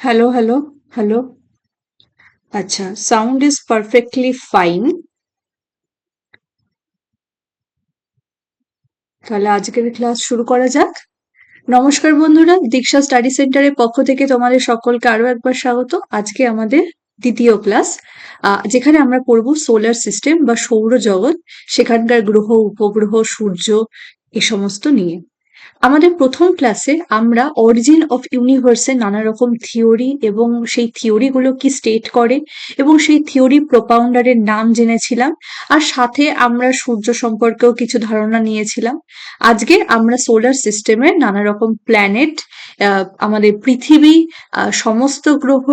Hello, hello, hello. আচ্ছা, sound is perfectly fine. তাহলে আজকের ক্লাস শুরু করা যাক। নমস্কার বন্ধুরা, দীক্ষা স্টাডি সেন্টারের পক্ষ থেকে তোমাদের সকলকে আরো একবার স্বাগত। আজকে আমাদের দ্বিতীয় ক্লাস, যেখানে আমরা পড়বো সোলার সিস্টেম বা সৌরজগৎ, সেখানকার গ্রহ, উপগ্রহ, সূর্য এ সমস্ত নিয়ে। আমাদের প্রথম ক্লাসে আমরা অরিজিন অফ ইউনিভার্সের নানা রকম থিওরি এবং সেই থিওরি গুলো কি স্টেট করে এবং সেই থিওরি প্রোপাউন্ডারের নাম জেনেছিলাম, আর সাথে আমরা সূর্য সম্পর্কেও কিছু ধারণা নিয়েছিলাম। আজকে আমরা সোলার সিস্টেমের নানা রকম প্ল্যানেট, আমাদের পৃথিবী, সমস্ত গ্রহ,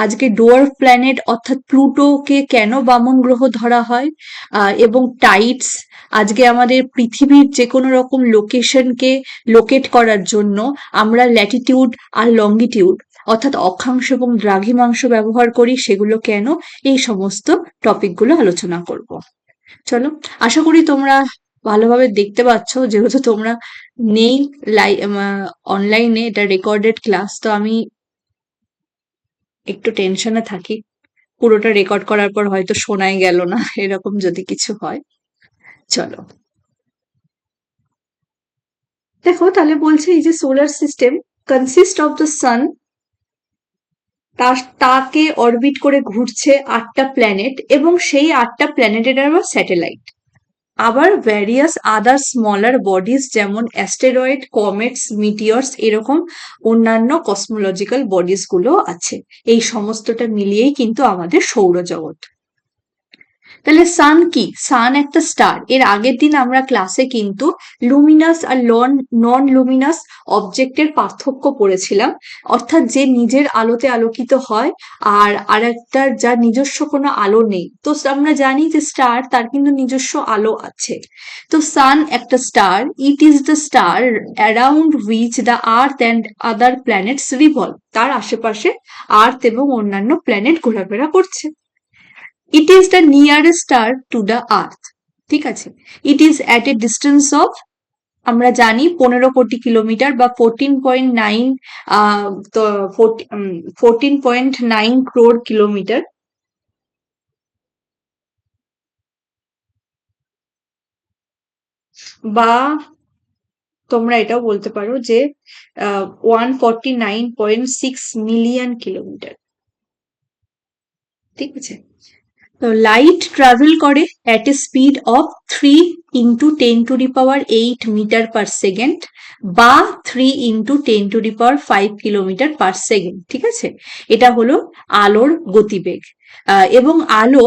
আজকে ডোয়ার্ফ প্ল্যানেট অর্থাৎ প্লুটোকে কেন বামন গ্রহ ধরা হয়, এবং টাইডস, আজকে আমাদের পৃথিবীর যে কোনো রকম লোকেশনকে লোকেট করার জন্য আমরা ল্যাটিটিউড আর লঙ্গিটিউড অর্থাৎ অক্ষাংশ এবং দ্রাঘিমাংশ ব্যবহার করি, সেগুলো কেন, এই সমস্ত টপিকগুলো আলোচনা করব। চলো, আশা করি তোমরা ভালোভাবে দেখতে পাচ্ছ, যেহেতু তোমরা নেই অনলাইনে, এটা রেকর্ডেড ক্লাস, তো আমি একটু টেনশনে থাকি পুরোটা রেকর্ড করার পর হয়তো শোনাই গেল না, এরকম যদি কিছু হয়। চলো দেখো, তাহলে বলছে এই যে solar system consist of the sun, তাকে অরবিট করে ঘুরছে 8টা প্ল্যানেট এবং সেই 8টা প্ল্যানেটের আবার স্যাটেলাইট, আবার ভ্যারিয়াস আদার স্মলার বডিজ যেমন অ্যাস্টেরয়েড, কমেটস, মিটিয়র্স, এরকম অন্যান্য কসমোলজিক্যাল বডিজ গুলো আছে। এই সমস্তটা মিলিয়েই কিন্তু আমাদের সৌরজগৎ। তাহলে সান কি? সান একটা স্টার। এর আগের দিন আমরা ক্লাসে কিন্তু লুমিনাস আর নন লুমিনাস অবজেক্টের পার্থক্য পড়েছিলাম, অর্থাৎ যে নিজের আলোতে আলোকিত হয় আর আরেকটার যার নিজস্ব কোনো আলো নেই। তো আমরা জানি যে স্টার, তার কিন্তু নিজস্ব আলো আছে। তো সান একটা star, it is the star around which the earth and other planets revolve. তার আশেপাশে আর্থ এবং অন্যান্য প্ল্যানেট ঘোরাফেরা করছে। It is the nearest star to the earth. ঠিক আছে, it is at a distance of, আমরা জানি 15 কোটি কিলোমিটার বা 14.9, তো 14.9 crore কিলোমিটার, বা তোমরা এটাও বলতে পারো যে 149.6 মিলিয়ন কিলোমিটার। ঠিক আছে, তো লাইট ট্রাভেল করে at a speed of 3 into 10⁸ metre per second বা 3 ইন্টু 10⁵ কিলোমিটার পার সেকেন্ড। ঠিক আছে, এটা হলো আলোর গতিবেগ। এবং আলো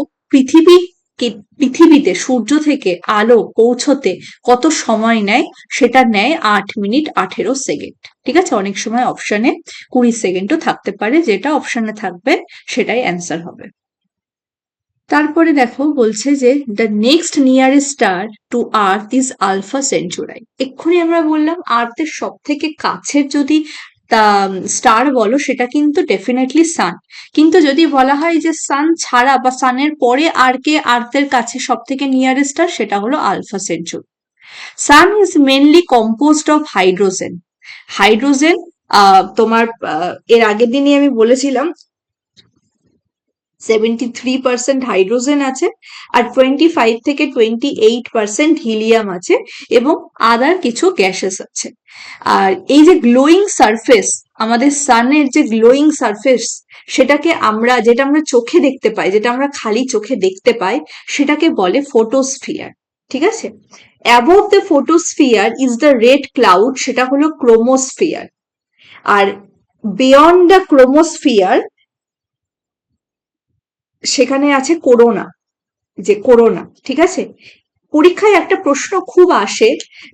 পৃথিবীতে সূর্য থেকে আলো পৌঁছতে কত সময় নেয়, সেটা নেয় 8 মিনিট 18 সেকেন্ড। ঠিক আছে, অনেক সময় অপশনে 20 সেকেন্ডও থাকতে পারে, যেটা অপশনে থাকবে সেটাই অ্যান্সার হবে। তারপরে দেখো বলছে যে the next nearest star to earth is Alpha Centauri. এক্ষুনি আমরা বললাম আর্থের সব থেকে কাছের যদি স্টার বলো, সেটা কিন্তু ডেফিনেটলি সান। কিন্তু যদি বলা হয় যে সান ছাড়া বা সানের পরে আর কে আর্থের কাছে সব থেকে নিয়ারেস্ট স্টার, সেটা হলো Alpha Centauri. Sun is mainly composed of hydrogen. Hydrogen, তোমার এর আগের দিনই আমি বলেছিলাম 73% হাইড্রোজেন আছে, আর 25 থেকে 28% হিলিয়াম আছে, এবং আদার কিছু গ্যাসেস আছে। আর এই যে গ্লোয়িং সারফেস, আমাদের সানের যে গ্লোয়িং সারফেস, সেটাকে আমরা, যেটা আমরা চোখে দেখতে পাই, যেটা আমরা খালি চোখে দেখতে পাই, সেটাকে বলে ফোটোস্ফিয়ার। ঠিক আছে, above the photosphere is the red cloud, সেটা হলো ক্রোমোস্ফিয়ার। আর বিয়ন্ড দ্য ক্রোমোস্ফিয়ার, সেখানে আছে করোনা, যে করোনা। ঠিক আছে, পরীক্ষায় একটা প্রশ্ন খুব আসে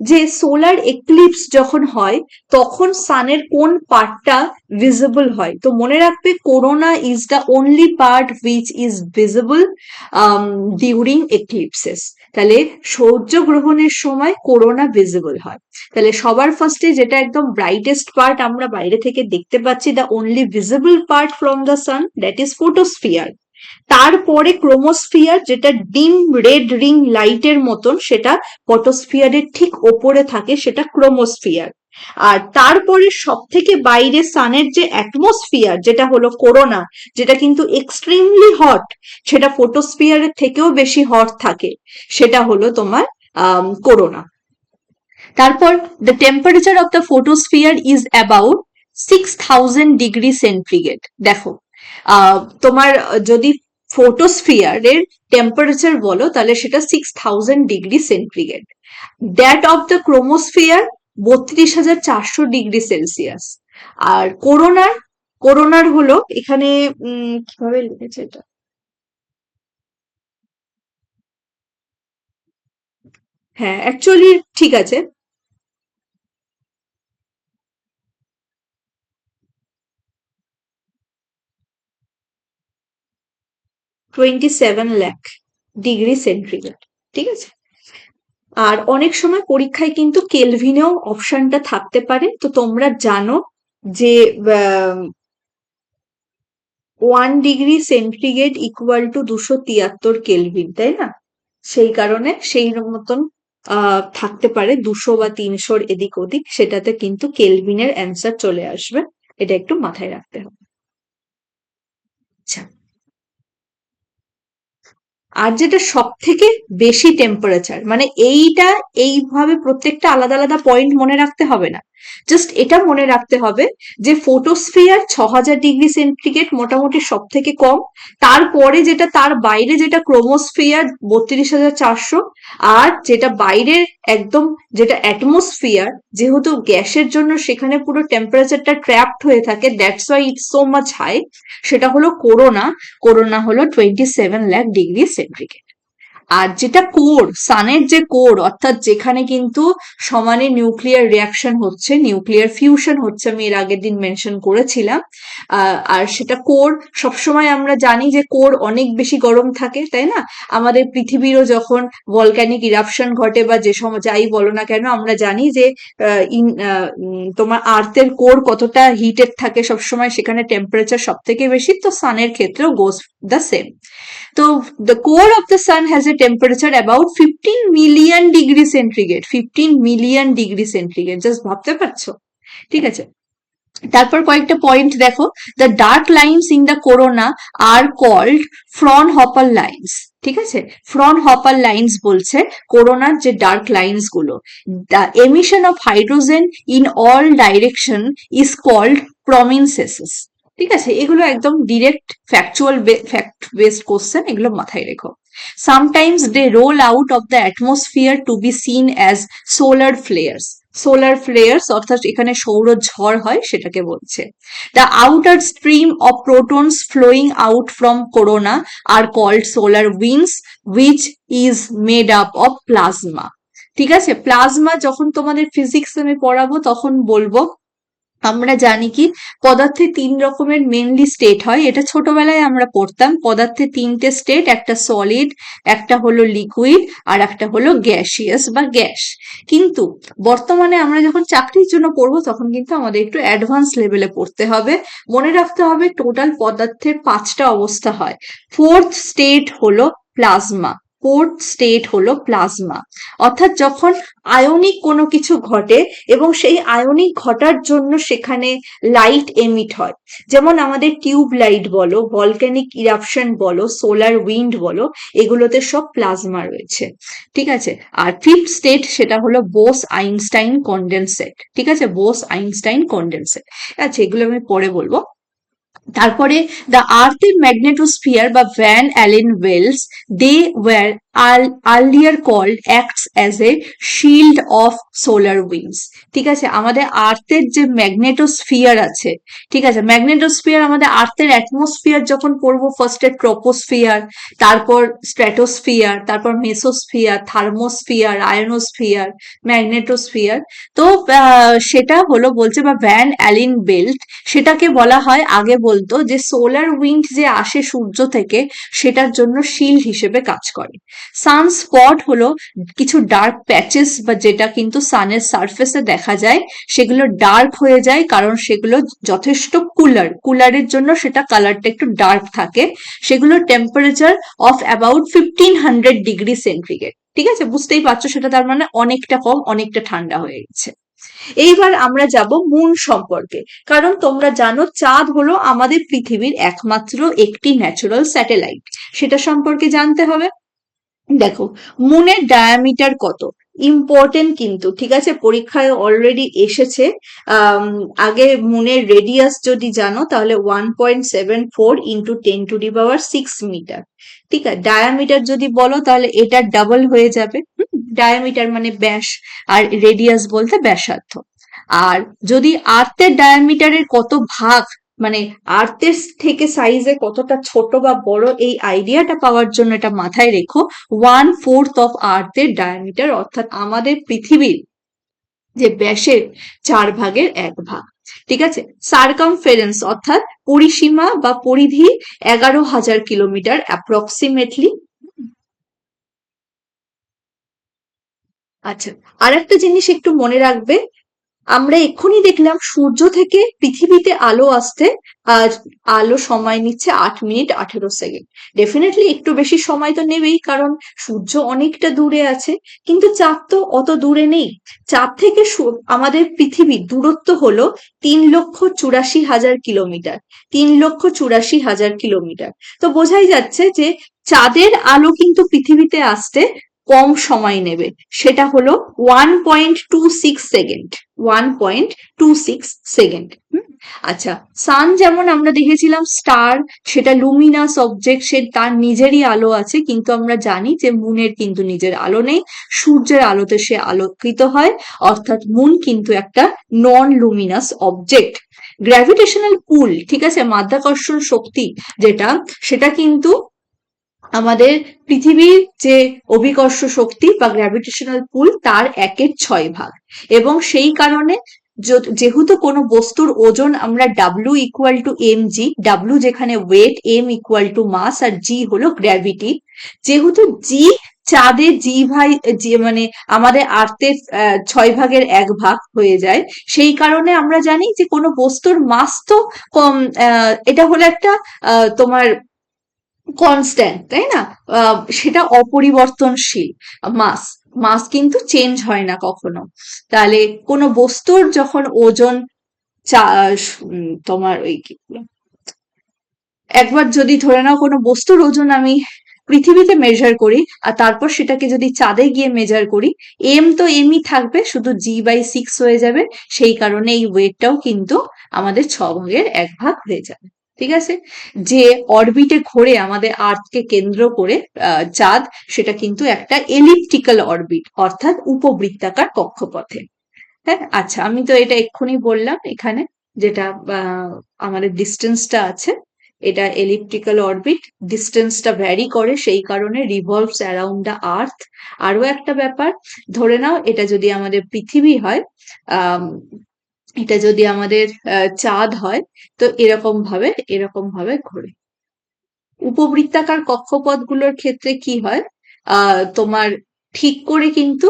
যে সোলার এক্লিপস যখন হয় তখন সানের কোন পার্টটা ভিজিবল হয়। তো মনে রাখবে, corona is the only part which is visible during eclipses. তাহলে সূর্যগ্রহণের সময় করোনা ভিজিবল হয়। তাহলে সবার ফার্স্টে যেটা একদম ব্রাইটেস্ট পার্ট আমরা বাইরে থেকে দেখতে পাচ্ছি, the only visible part from the sun, that is photosphere. তারপরে ক্রোমোস্ফিয়ার, যেটা ডিম রেড রিং লাইটের মতন, সেটা ফটোস্ফিয়ারের ঠিক ওপরে থাকে, সেটা ক্রোমোস্ফিয়ার। আর তারপরে সব থেকে বাইরে সানের যে অ্যাটমসফিয়ার, যেটা হলো করোনা, যেটা কিন্তু এক্সট্রিমলি হট, সেটা ফোটোস্ফিয়ারের থেকেও বেশি হট থাকে, সেটা হলো তোমার করোনা। তারপর the temperature of the photosphere is about 6000 degree centigrade. দেখো, তোমার যদি ফোটোস্ফিয়ারের টেম্পারেচার বলো তাহলে সেটা 6000 degree centigrade. That of the chromosphere 32,400 degree celsius. আর করোনার করোনার হলো এখানে কিভাবে লিখেছে এটা, হ্যাঁ অ্যাকচুয়ালি ঠিক আছে, 27 লাখ ডিগ্রি সেন্টিগ্রেড। ঠিক আছে। আর অনেক সময় পরীক্ষায় কিন্তু কেলভিনেও অপশনটা থাকতে পারে, তো তোমরা জানো যে 1 degree centigrade equal to 273 kelvin, তাই না? সেই কারণে সেই মতন থাকতে পারে 200 বা 300 এদিক ওদিক, সেটাতে কিন্তু কেলভিনের অ্যান্সার চলে আসবে, এটা একটু মাথায় রাখতে হবে। আচ্ছা, আর যেটা সব থেকে বেশি টেম্পারেচার, মানে এইটা এইভাবে প্রত্যেকটা আলাদা আলাদা পয়েন্ট মনে রাখতে হবে না, জাস্ট এটা মনে রাখতে হবে যে ফোটোস্ফিয়ার 6000 ডিগ্রি সেন্টিগ্রেড মোটামুটি সব থেকে কম, তারপরে যেটা তার বাইরে যেটা ক্রোমোস্ফিয়ার 32,400, আর যেটা বাইরের একদম যেটা অ্যাটমসফিয়ার, যেহেতু গ্যাসের জন্য সেখানে পুরো টেম্পারেচারটা ট্র্যাপড হয়ে থাকে, that's why it's so much high, সেটা হলো করোনা। করোনা হলো 27 লাখ ডিগ্রি সেন্টিগ্রেড। আর যেটা কোর, সানের যে কোর, অর্থাৎ যেখানে কিন্তু সমানে নিউক্লিয়ার রিয়াকশন হচ্ছে, নিউক্লিয়ার ফিউশন হচ্ছে, আমি এর আগের দিন মেনশন করেছিলাম। আর সেটা কোর, সবসময় আমরা জানি যে কোর অনেক বেশি গরম থাকে, তাই না? আমাদের পৃথিবীরও যখন ভলক্যানিক ইরাপশন ঘটে বা যে সময় যাই বলো না কেন, আমরা জানি যে তোমার আর্থের কোর কতটা হিটেড থাকে সবসময়, সেখানে টেম্পারেচার সব থেকে বেশি, তো সানের ক্ষেত্রেও গোজ দ্য সেম। তো the core of the sun has a temperature about 15 million degree centigrade, 15 million degree centigrade, just ভাবতে পারছো? ঠিক আছে। তারপর কয়েকটা পয়েন্ট দেখো, the dark lines in the corona are called Fraunhofer lines. ঠিক আছে, ফ্রনহপার লাইনস বলছে করোনার যে ডার্ক লাইনস গুলো, the emission of hydrogen in all direction is called prominences. ঠিক আছে, এগুলো একদম direct factual fact based question, এগুলো মাথায় রেখো। Sometimes they roll out of the atmosphere to be seen as solar flares. Solar flares অর্থাৎ এখানে সৌর ঝড় হয় সেটাকে বলছে। The outer stream of protons flowing out from corona are called solar winds which is made up of plasma. ঠিক আছে, plasma যখন তোমাদের ফিজিক্স আমি পড়াবো তখন বলবো। আমরা জানি কি, পদার্থে 3 রকমের মেনলি স্টেট হয়, এটা ছোটবেলায় আমরা পড়তাম। পদার্থে 3টে স্টেট, একটা সলিড, একটা হলো লিকুইড, আর একটা হলো গ্যাসিয়াস বা গ্যাস। কিন্তু বর্তমানে আমরা যখন চাকরির জন্য পড়বো তখন কিন্তু আমাদের একটু অ্যাডভান্স লেভেলে পড়তে হবে। মনে রাখতে হবে টোটাল পদার্থের 5টা অবস্থা হয়। ফোর্থ স্টেট হলো প্লাজমা। ফোর্থ স্টেট হলো প্লাজমা, অর্থাৎ যখন আয়নিক কোনো কিছু ঘটে এবং সেই আয়নিক ঘটার জন্য সেখানে লাইট এমিট হয়, যেমন আমাদের টিউব লাইট বলো, ভলক্যানিক ইরাপশন বলো, সোলার উইন্ড বলো, এগুলোতে সব প্লাজমা রয়েছে। ঠিক আছে। আর ফিফথ স্টেট সেটা হলো বোস আইনস্টাইন কন্ডেনসেট। ঠিক আছে, বোস আইনস্টাইন কন্ডেনসেট। আচ্ছা, এগুলো আমি পরে বলবো। তারপরে দ্য আর্থের ম্যাগনেটোস্ফিয়ার বা Van Allen wells, they were earlier called acts as a shield of solar winds. ঠিক আছে, আমাদের আর্থের যে ম্যাগনেটোস্ফিয়ার আছে, ঠিক আছে, ম্যাগনেটোস্ফিয়ার আমাদের আর্থের অ্যাটমসফিয়ার যখন পড়বো, ফার্স্টে ট্রোপোস্ফিয়ার, তারপর স্ট্র্যাটোস্ফিয়ার, তারপর মেসোস্ফিয়ার, থার্মোস্ফিয়ার, আয়নোস্ফিয়ার, ম্যাগনেটোস্ফিয়ার। তো সেটা হলো বলছে, বা ভ্যান অ্যালেন বেল্ট, সেটাকে বলা হয়, আগে বলতো যে সোলার উইন্ড যে আসে সূর্য থেকে সেটার জন্য শিল্ড হিসেবে কাজ করে। সানস্পট হলো কিছু ডার্ক প্যাচেস বা যেটা কিন্তু সানের সারফেসে দেখা যায়, সেগুলো ডার্ক হয়ে যায় কারণ সেগুলো যথেষ্ট কুলারের জন্য সেটা কালারটা একটু ডার্ক থাকে। সেগুলো temperature of about 1500 degree centigrade. ঠিক আছে, বুঝতেই পারছো সেটা তার মানে অনেকটা কম, অনেকটা ঠান্ডা হয়ে গেছে। এইবার আমরা যাব মুন সম্পর্কে, কারণ তোমরা জানো চাঁদ হলো আমাদের পৃথিবীর একমাত্র একটি ন্যাচারাল স্যাটেলাইট, সেটা সম্পর্কে জানতে হবে। দেখো, মুনের ডায়ামিটার কত, ইম্পর্টেন্ট কিন্তু, ঠিক আছে, পরীক্ষায় অলরেডি এসেছে। আম, আগে মুনের রেডিয়াস যদি জানো তাহলে 1.74 ইন্টু 10⁶ ঠিক আছে, ডায়ামিটার যদি বলো তাহলে এটা ডাবল হয়ে যাবে। ডায়ামিটার মানে ব্যাস, আর রেডিয়াস বলতে ব্যাসার্ধ। আর যদি আর্থের ডায়ামিটারের কত ভাগ, মানে আর্থের থেকে সাইজে কতটা ছোট বা বড়, এই আইডিয়াটা পাওয়ার জন্য এটা মাথায় রেখো, 1/4 অফ আর্থের ডায়ামিটার, অর্থাৎ আমাদের পৃথিবীর যে ব্যাসের 4/1 ভাগ। ঠিক আছে, সার্কামফেরেন্স অর্থাৎ পরিসীমা বা পরিধি 11,000 কিলোমিটার অ্যাপ্রক্সিমেটলি। আচ্ছা, আর একটা জিনিস একটু মনে রাখবে, আমরা এক্ষুনি দেখলাম সূর্য থেকে পৃথিবীতে আলো আসতে আর আলো সময় নিচ্ছে 8 মিনিট 18 সেকেন্ড। ডেফিনেটলি একটু বেশি সময় তো নেবেই, কারণ সূর্য অনেকটা দূরে আছে, কিন্তু চাঁদ তো অত দূরে নেই। চাঁদ থেকে আমাদের পৃথিবীর দূরত্ব হলো 3,84,000 কিলোমিটার। 3,84,000 কিলোমিটার। তো বোঝাই যাচ্ছে যে চাঁদের আলো কিন্তু পৃথিবীতে আসতে কম সময় নেবে, সেটা হলো 1.26 সেকেন্ড। 1.26 সেকেন্ড। আচ্ছা, সান যেমন আমরা দেখেছিলাম স্টার, সেটা লুমিনাস অবজেক্ট, সে তার নিজেরই আলো আছে, কিন্তু আমরা জানি যে মুনের কিন্তু নিজের আলো নেই, সূর্যের আলোতে সে আলোকিত হয়, অর্থাৎ মুন কিন্তু একটা নন লুমিনাস অবজেক্ট। গ্র্যাভিটেশনাল পুল, ঠিক আছে, মাধ্যাকর্ষণ শক্তি যেটা, সেটা কিন্তু আমাদের পৃথিবীর যে অভিকর্ষ শক্তি বা গ্র্যাভিটেশনাল পুল তার 1/6 ভাগ। এবং সেই কারণে যেহেতু কোনো বস্তুর ওজন আমরা W=mg, W যেখানে ওয়েট, m=মাস, আর g হলো গ্র্যাভিটি, যেহেতু g চাঁদের জি মানে আমাদের আর্থের 6/1 ভাগ হয়ে যায়, সেই কারণে আমরা জানি যে কোনো বস্তুর মাস তো কম, এটা হলো একটা তোমার কনস্ট্যান্ট, তাই না? সেটা অপরিবর্তনশীল। মাস, মাস কিন্তু চেঞ্জ হয় না কখনো। তাহলে কোনো বস্তুর যখন ওজন তোমার ওই কি বলে, একবার যদি ধরে নাও কোনো বস্তুর ওজন আমি পৃথিবীতে মেজার করি, আর তারপর সেটাকে যদি চাঁদে গিয়ে মেজার করি, এম তো এমই থাকবে, শুধু g/6 হয়ে যাবে। সেই কারণে এই ওয়েটটাও কিন্তু আমাদের 6/1 ভাগ হয়ে যাবে। ঠিক আছে, যে অরবিটে ঘোরে আমাদের আর্থকে কেন্দ্র করে চাঁদ, সেটা কিন্তু একটা এলিপ্টিক্যাল অরবিট, অর্থাৎ উপবৃত্তাকার কক্ষপথে। হ্যাঁ, আচ্ছা, আমি তো এটা এক্ষুনি বললাম এখানে, যেটা আমাদের ডিস্টেন্সটা আছে, এটা এলিপ্টিক্যাল অরবিট, ডিস্টেন্সটা ভ্যারি করে, সেই কারণে রিভলভস অ্যারাউন্ড দ্য আর্থ। আরো একটা ব্যাপার, ধরে নাও এটা যদি আমাদের পৃথিবী হয়, আহ এটা যদি আমাদের চাঁদ হয়, তো এরকম ভাবে ঘোরে। উপবৃত্তাকার কক্ষপথগুলোর ক্ষেত্রে কি হয়, তোমার ঠিক করে কিন্তু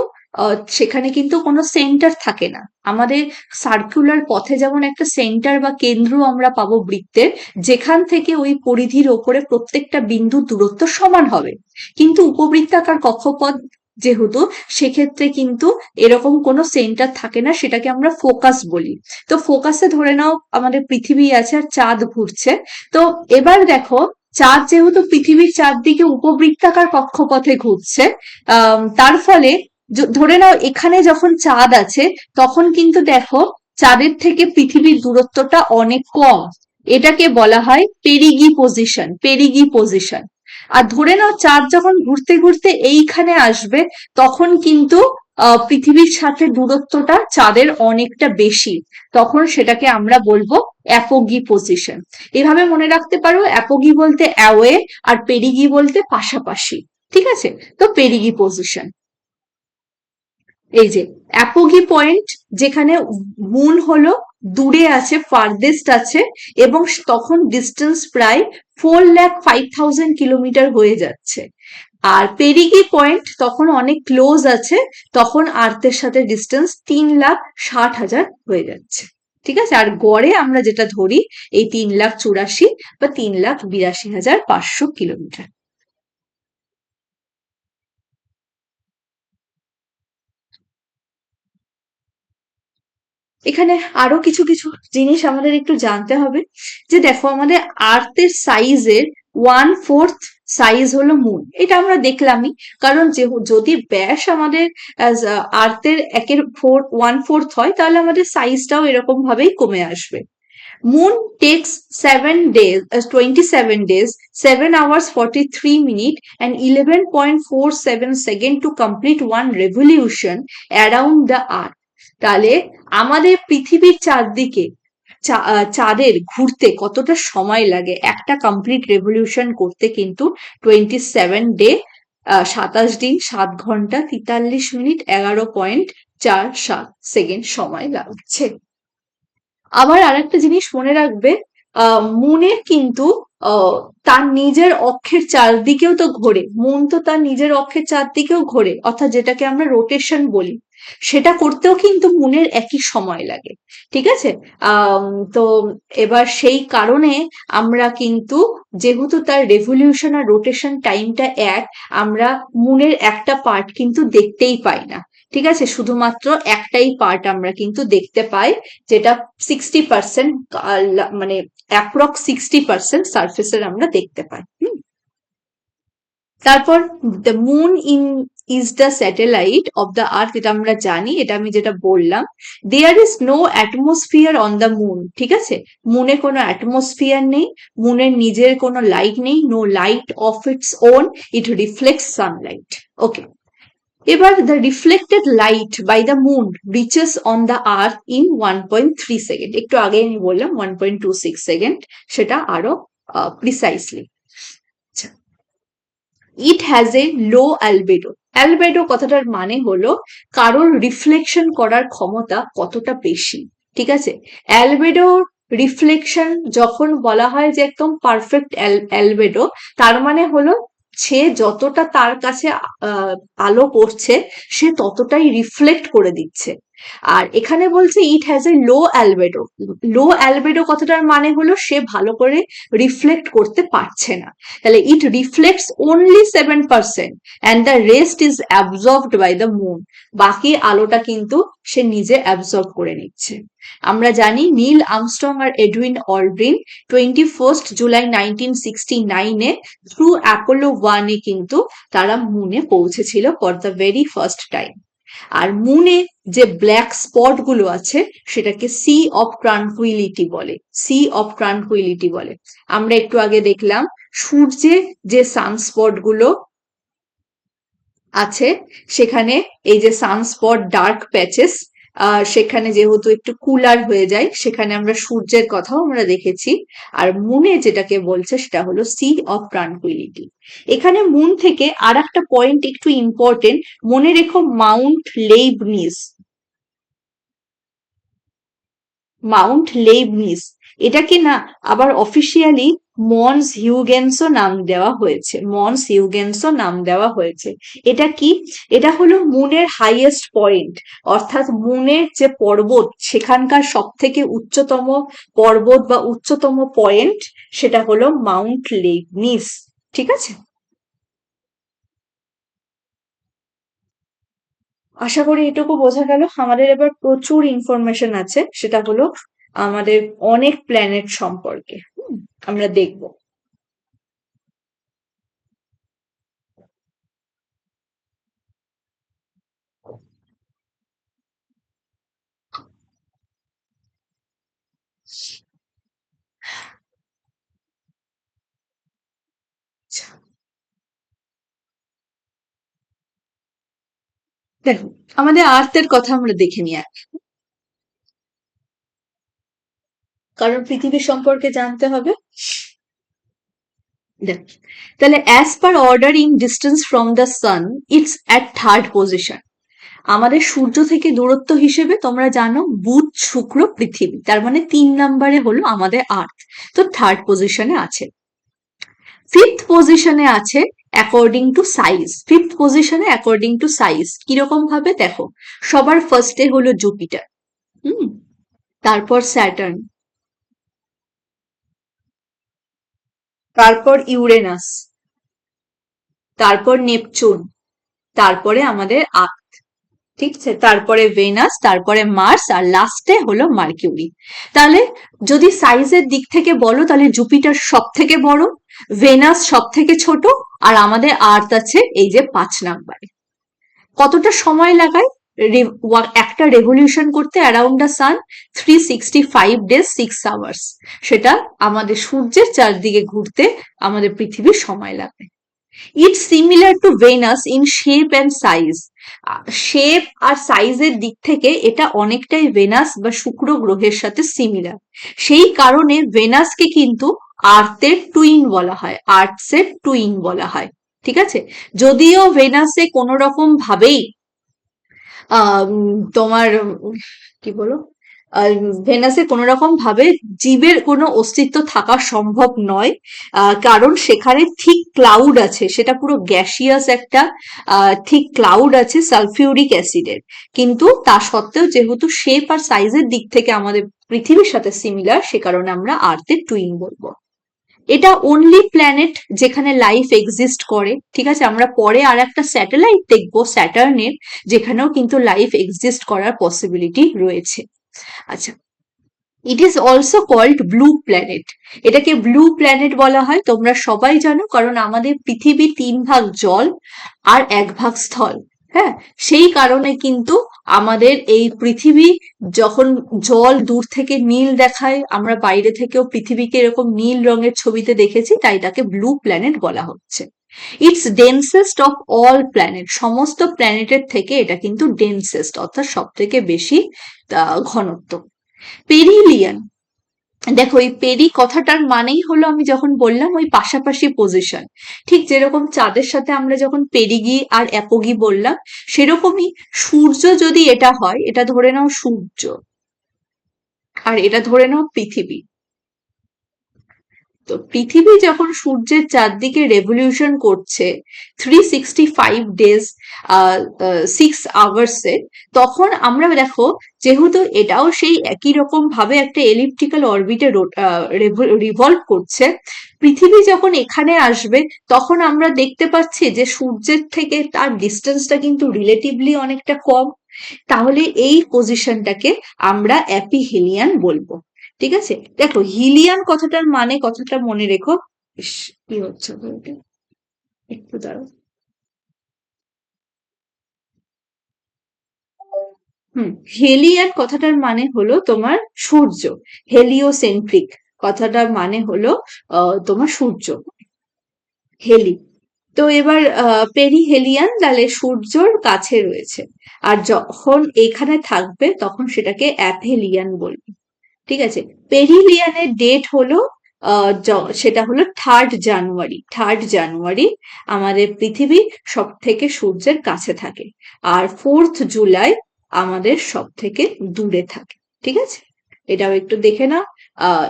সেখানে কিন্তু কোনো সেন্টার থাকে না। আমাদের সার্কুলার পথে যেমন একটা সেন্টার বা কেন্দ্র আমরা পাবো বৃত্তের, যেখান থেকে ওই পরিধির ওপরে প্রত্যেকটা বিন্দুর দূরত্ব সমান হবে, কিন্তু উপবৃত্তাকার কক্ষপথ যেহেতু, সেক্ষেত্রে কিন্তু এরকম কোনো সেন্টার থাকে না, সেটাকে আমরা ফোকাস বলি। তো ফোকাসে ধরে নাও আমাদের পৃথিবী আছে আর চাঁদ ঘুরছে। তো এবার দেখো, চাঁদ যেহেতু পৃথিবীর চারদিকে উপবৃত্তাকার কক্ষপথে ঘুরছে, তার ফলে ধরে নাও এখানে যখন চাঁদ আছে, তখন কিন্তু দেখো চাঁদের থেকে পৃথিবীর দূরত্বটা অনেক কম। এটাকে বলা হয় পেরিগি পজিশন, পেরিগি পজিশন। আর ধরে নাও চাঁদ যখন ঘুরতে ঘুরতে এইখানে আসবে, তখন কিন্তু পৃথিবীর সাথে দূরত্বটা চাঁদের অনেকটা বেশি, তখন সেটাকে আমরা বলবো অ্যাপোগি পজিশন। এভাবে মনে রাখতে পারো, অ্যাপোগি বলতে অ্যাওয়ে, আর পেরিগি বলতে পাশাপাশি। ঠিক আছে, তো পেরিগি পজিশন। এই যে অ্যাপোগি পয়েন্ট, যেখানে মুন হলো দূরে আছে, ফারদেস্ট আছে, এবং তখন ডিস্টেন্স প্রায় 4,05,000 কিলোমিটার হয়ে যাচ্ছে। আর পেরিগি পয়েন্ট তখন অনেক ক্লোজ আছে, তখন আর্থের সাথে ডিস্টেন্স 3,60,000 হয়ে যাচ্ছে। ঠিক আছে, আর গড়ে আমরা যেটা ধরি এই 3,84,000 বা 3,82,500 কিলোমিটার। এখানে আরো কিছু কিছু জিনিস আমাদের একটু জানতে হবে, যে দেখো আমাদের আর্থের সাইজের 1/4 সাইজ হলো মুন, এটা আমরা দেখলামই। কারণ যে যদি ব্যাস আমাদের আর্থের 1/4 হয়, তাহলে আমাদের সাইজটাও এরকম ভাবেই কমে আসবে। Moon takes 7 days, 27 days, 7 hours 43 minutes, and 11.47 seconds to complete one revolution around the Earth. তাহলে আমাদের পৃথিবীর চারদিকে চাঁদের ঘুরতে কতটা সময় লাগে একটা কমপ্লিট রেভলিউশন করতে, কিন্তু 27 ডে, 27 দিন 7 ঘন্টা 43 মিনিট 11.47 সেকেন্ড সময় লাগছে। আবার আরেকটা জিনিস মনে রাখবে, মুনের কিন্তু তার নিজের অক্ষের চারদিকেও তো ঘোরে, মুন তো তার নিজের অক্ষের চারদিকেও ঘোরে, অর্থাৎ যেটাকে আমরা রোটেশন বলি, সেটা করতেও কিন্তু মুনের একই সময় লাগে। ঠিক আছে। আহ তো এবার সেই কারণে আমরা কিন্তু, যেহেতু তার রেভলিউশন আর রোটেশন টাইমটা এক, আমরা মুনের একটা পার্ট কিন্তু দেখতেই পাই না। ঠিক আছে, শুধুমাত্র একটাই পার্ট আমরা কিন্তু দেখতে পাই, যেটা 60%, মানে অ্যাপ্রক্স 60% সারফেসের আমরা দেখতে পাই। তারপর the moon is the satellite of the earth, এটা আমরা জানি, এটা আমি যেটা বললাম। There is no atmosphere on the moon, ঠিক আছে, মুনে কোনো অ্যাটমসফিয়ার নেই, মুনের নিজের কোনো লাইট নেই, no light of its own, it reflects sunlight. Okay, এবার the reflected light by the moon reaches on the earth in 1.3 second, একটু আগে আমি বললাম 1.26 সেকেন্ড, সেটা আরো precisely. It has a low albedo, albedo কথাটার মানে হলো কারোর রিফ্লেকশন করার ক্ষমতা কতটা বেশি। ঠিক আছে, অ্যালবেডো রিফ্লেকশন যখন বলা হয় যে একদম পারফেক্ট অ্যালবেডো, তার মানে হলো সে যতটা তার কাছে আলো পড়ছে, সে ততটাই রিফ্লেক্ট করে দিচ্ছে। আর এখানে বলছে ইট has a low albedo, low albedo কথাটার মানে হলো সে ভালো করে রিফ্লেক্ট করতে পারছে না। তাহলে it reflects only 7% and the rest is absorbed by the moon, বাকি আলোটা কিন্তু সে নিজে অ্যাবজর্ব করে নিচ্ছে। আমরা জানি নীল আর্মস্ট্রং আর এডউইন অলড্রিন 21 জুলাই 1969-এ থ্রু অ্যাপোলো 1-এ কিন্তু তারা মুনে পৌঁছেছিল for the very first time. আর মুনে যে ব্ল্যাক স্পট গুলো আছে, সেটাকে সি অফ ট্রানকুইলিটি বলে, সি অফ ট্রানকুইলিটি বলে। আমরা একটু আগে দেখলাম সূর্যে যে সানস্পট গুলো আছে, সেখানে এই যে সানস্পট ডার্ক প্যাচেস, সেখানে যেহেতু একটু কুলার হয়ে যায়, সেখানে আমরা সূর্যের কথাও আমরা দেখেছি। আর মুনে যেটাকে বলছে সেটা হলো সি অফ ট্রানকুইলিটি। এখানে মুন থেকে আর একটা পয়েন্ট একটু ইম্পর্টেন্ট মনে রেখো, মাউন্ট লেইবনিজ, মাউন্ট লেইবনিজ, এটাকে না আবার অফিসিয়ালি মনস হিউগেন্সও নাম দেওয়া হয়েছে, মনস হিউগেন্সও নাম দেওয়া হয়েছে। এটা কি? এটা হলো মুনের হাইয়েস্ট পয়েন্ট, অর্থাৎ মুনের যে পর্বত, সেখানকার সব থেকে উচ্চতম পর্বত বা উচ্চতম পয়েন্ট, সেটা হলো মাউন্ট লেইবনিজ। ঠিক আছে, আশা করি এটুকু বোঝা গেল। আমাদের এবার প্রচুর ইনফরমেশন আছে, সেটা হলো আমাদের অনেক প্ল্যানেট সম্পর্কে আমরা দেখব। দেখো, আমাদের আর্থের কথা আমরা দেখে নিই আগে, কারণ পৃথিবী সম্পর্কে জানতে হবে। দেখ, তাহলে as per order in distance from the San, it's at third position. আমাদের সূর্য থেকে দূরত্ব হিসেবে তোমরা জানো বুধ, শুক্র, পৃথিবী, তার মানে 3 নম্বরে হলো আমাদের আর্থ, তো থার্ড পজিশনে আছে। ফিফথ পজিশনে আছে অ্যাকর্ডিং টু সাইজ, ফিফথ পজিশনে অ্যাকর্ডিং টু সাইজ কিরকম ভাবে দেখো, সবার ফার্স্টে হলো জুপিটার, হুম, তারপর স্যাটার্ন, তারপর ইউরেনাস, তারপর নেপচুন, তারপরে আমাদের আর্থ। ঠিক আছে, তারপরে ভেনাস, তারপরে মার্স, আর লাস্টে হলো মার্কিউরি। তাহলে যদি সাইজের দিক থেকে বলো তাহলে জুপিটার সব থেকে বড়, ভেনাস সব থেকে ছোট, আর আমাদের আর্থ আছে এই যে 5 নাম্বারে। কতটা সময় লাগায় একটা রেভলিউশন করতে around the San? 365 days 6 hours। সেটা আমাদের সূর্যের চারদিকে ঘুরতে আমাদের পৃথিবীর সময় লাগে। It's similar to Venus in shape and size. Shape আর সাইজের দিক থেকে এটা অনেকটাই ভেনাস বা শুক্র গ্রহের সাথে সিমিলার। সেই কারণে ভেনাসকে কিন্তু আর্থের টুইন বলা হয়, আর্থসের টুইন বলা হয়। ঠিক আছে, যদিও ভেনাসে কোনো রকম ভাবেই তোমার কি বলো, ভেনাসে কোনো রকম ভাবে জীবের কোনো অস্তিত্ব থাকা সম্ভব নয়, কারণ সেখানে থিক ক্লাউড আছে, সেটা পুরো গ্যাসিয়াস একটা থিক ক্লাউড আছে সালফিউরিক অ্যাসিডের। কিন্তু তা সত্ত্বেও যেহেতু শেপ আর সাইজের দিক থেকে আমাদের পৃথিবীর সাথে সিমিলার, সে কারণে আমরা আর্থের টুইন বলবো। এটা অনলি প্ল্যানেট যেখানে লাইফ এক্সিস্ট করে। ঠিক আছে, আমরা পরে আর একটা স্যাটেলাইট দেখবো স্যাটার্নের, যেখানেও কিন্তু লাইফ এক্সিস্ট করার পসিবিলিটি রয়েছে। আচ্ছা, it is also called blue planet. এটাকে ব্লু প্ল্যানেট বলা হয়, তোমরা সবাই জানো, কারণ আমাদের পৃথিবী 3 ভাগ জল আর 1 ভাগ স্থল। হ্যাঁ, সেই কারণে কিন্তু আমাদের এই পৃথিবী যখন জল দূর থেকে নীল দেখায়, আমরা বাইরে থেকেও পৃথিবীকে এরকম নীল রঙের ছবিতে দেখেছি, তাই তাকে ব্লু প্ল্যানেট বলা হচ্ছে। ইটস ডেন্সেস্ট অফ অল প্ল্যানেট, সমস্ত প্ল্যানেটের থেকে এটা কিন্তু ডেন্সেস্ট, অর্থাৎ সব থেকে বেশি ঘনত্ব। পেরিলিয়ান, দেখো এই পেরি কথাটার মানেই হলো, আমি যখন বললাম ওই পাশাপাশি পজিশন, ঠিক যেরকম চাঁদের সাথে আমরা যখন পেরিগি আর অ্যাপোগি বললাম, সেরকমই সূর্য যদি এটা হয়, এটা ধরে নাও সূর্য, আর এটা ধরে নাও পৃথিবী। তো পৃথিবী যখন সূর্যের চারদিকে রেভলিউশন করছে 365 days 6 hours-এ, তখন আমরা দেখো, যেহেতু এটাও সেই একই রকম ভাবে একটা এলিপ্টিক্যাল অরবিটে রিভলভ করছে, পৃথিবী যখন এখানে আসবে তখন আমরা দেখতে পাচ্ছি যে সূর্যের থেকে তার ডিস্টেন্সটা কিন্তু রিলেটিভলি অনেকটা কম। তাহলে এই পজিশনটাকে আমরা অ্যাপিহেলিয়ান বলবো। ঠিক আছে, দেখো হিলিয়ান কথাটার মানে, কথাটা মনে রেখো। ইস, কি হচ্ছে গো এটা? একটু দাঁড়াও। হেলিয়ান কথাটার মানে হলো তোমার সূর্য। হেলিওসেন্ট্রিক কথাটার মানে হলো তোমার সূর্য, হেলি। তো এবার পেরিহেলিয়ান তাহলে সূর্যর কাছে রয়েছে, আর যখন এখানে থাকবে তখন সেটাকে অ্যাপহেলিয়ান বলবে। ঠিক আছে, পেরিলিয়ানের ডেট হলো সেটা হলো 3rd জানুয়ারি। 3rd জানুয়ারি আমাদের পৃথিবী সব থেকে সূর্যের কাছে থাকে, আর 4th জুলাই আমাদের সব থেকে দূরে থাকে। ঠিক আছে, এটাও একটু দেখে না, আহ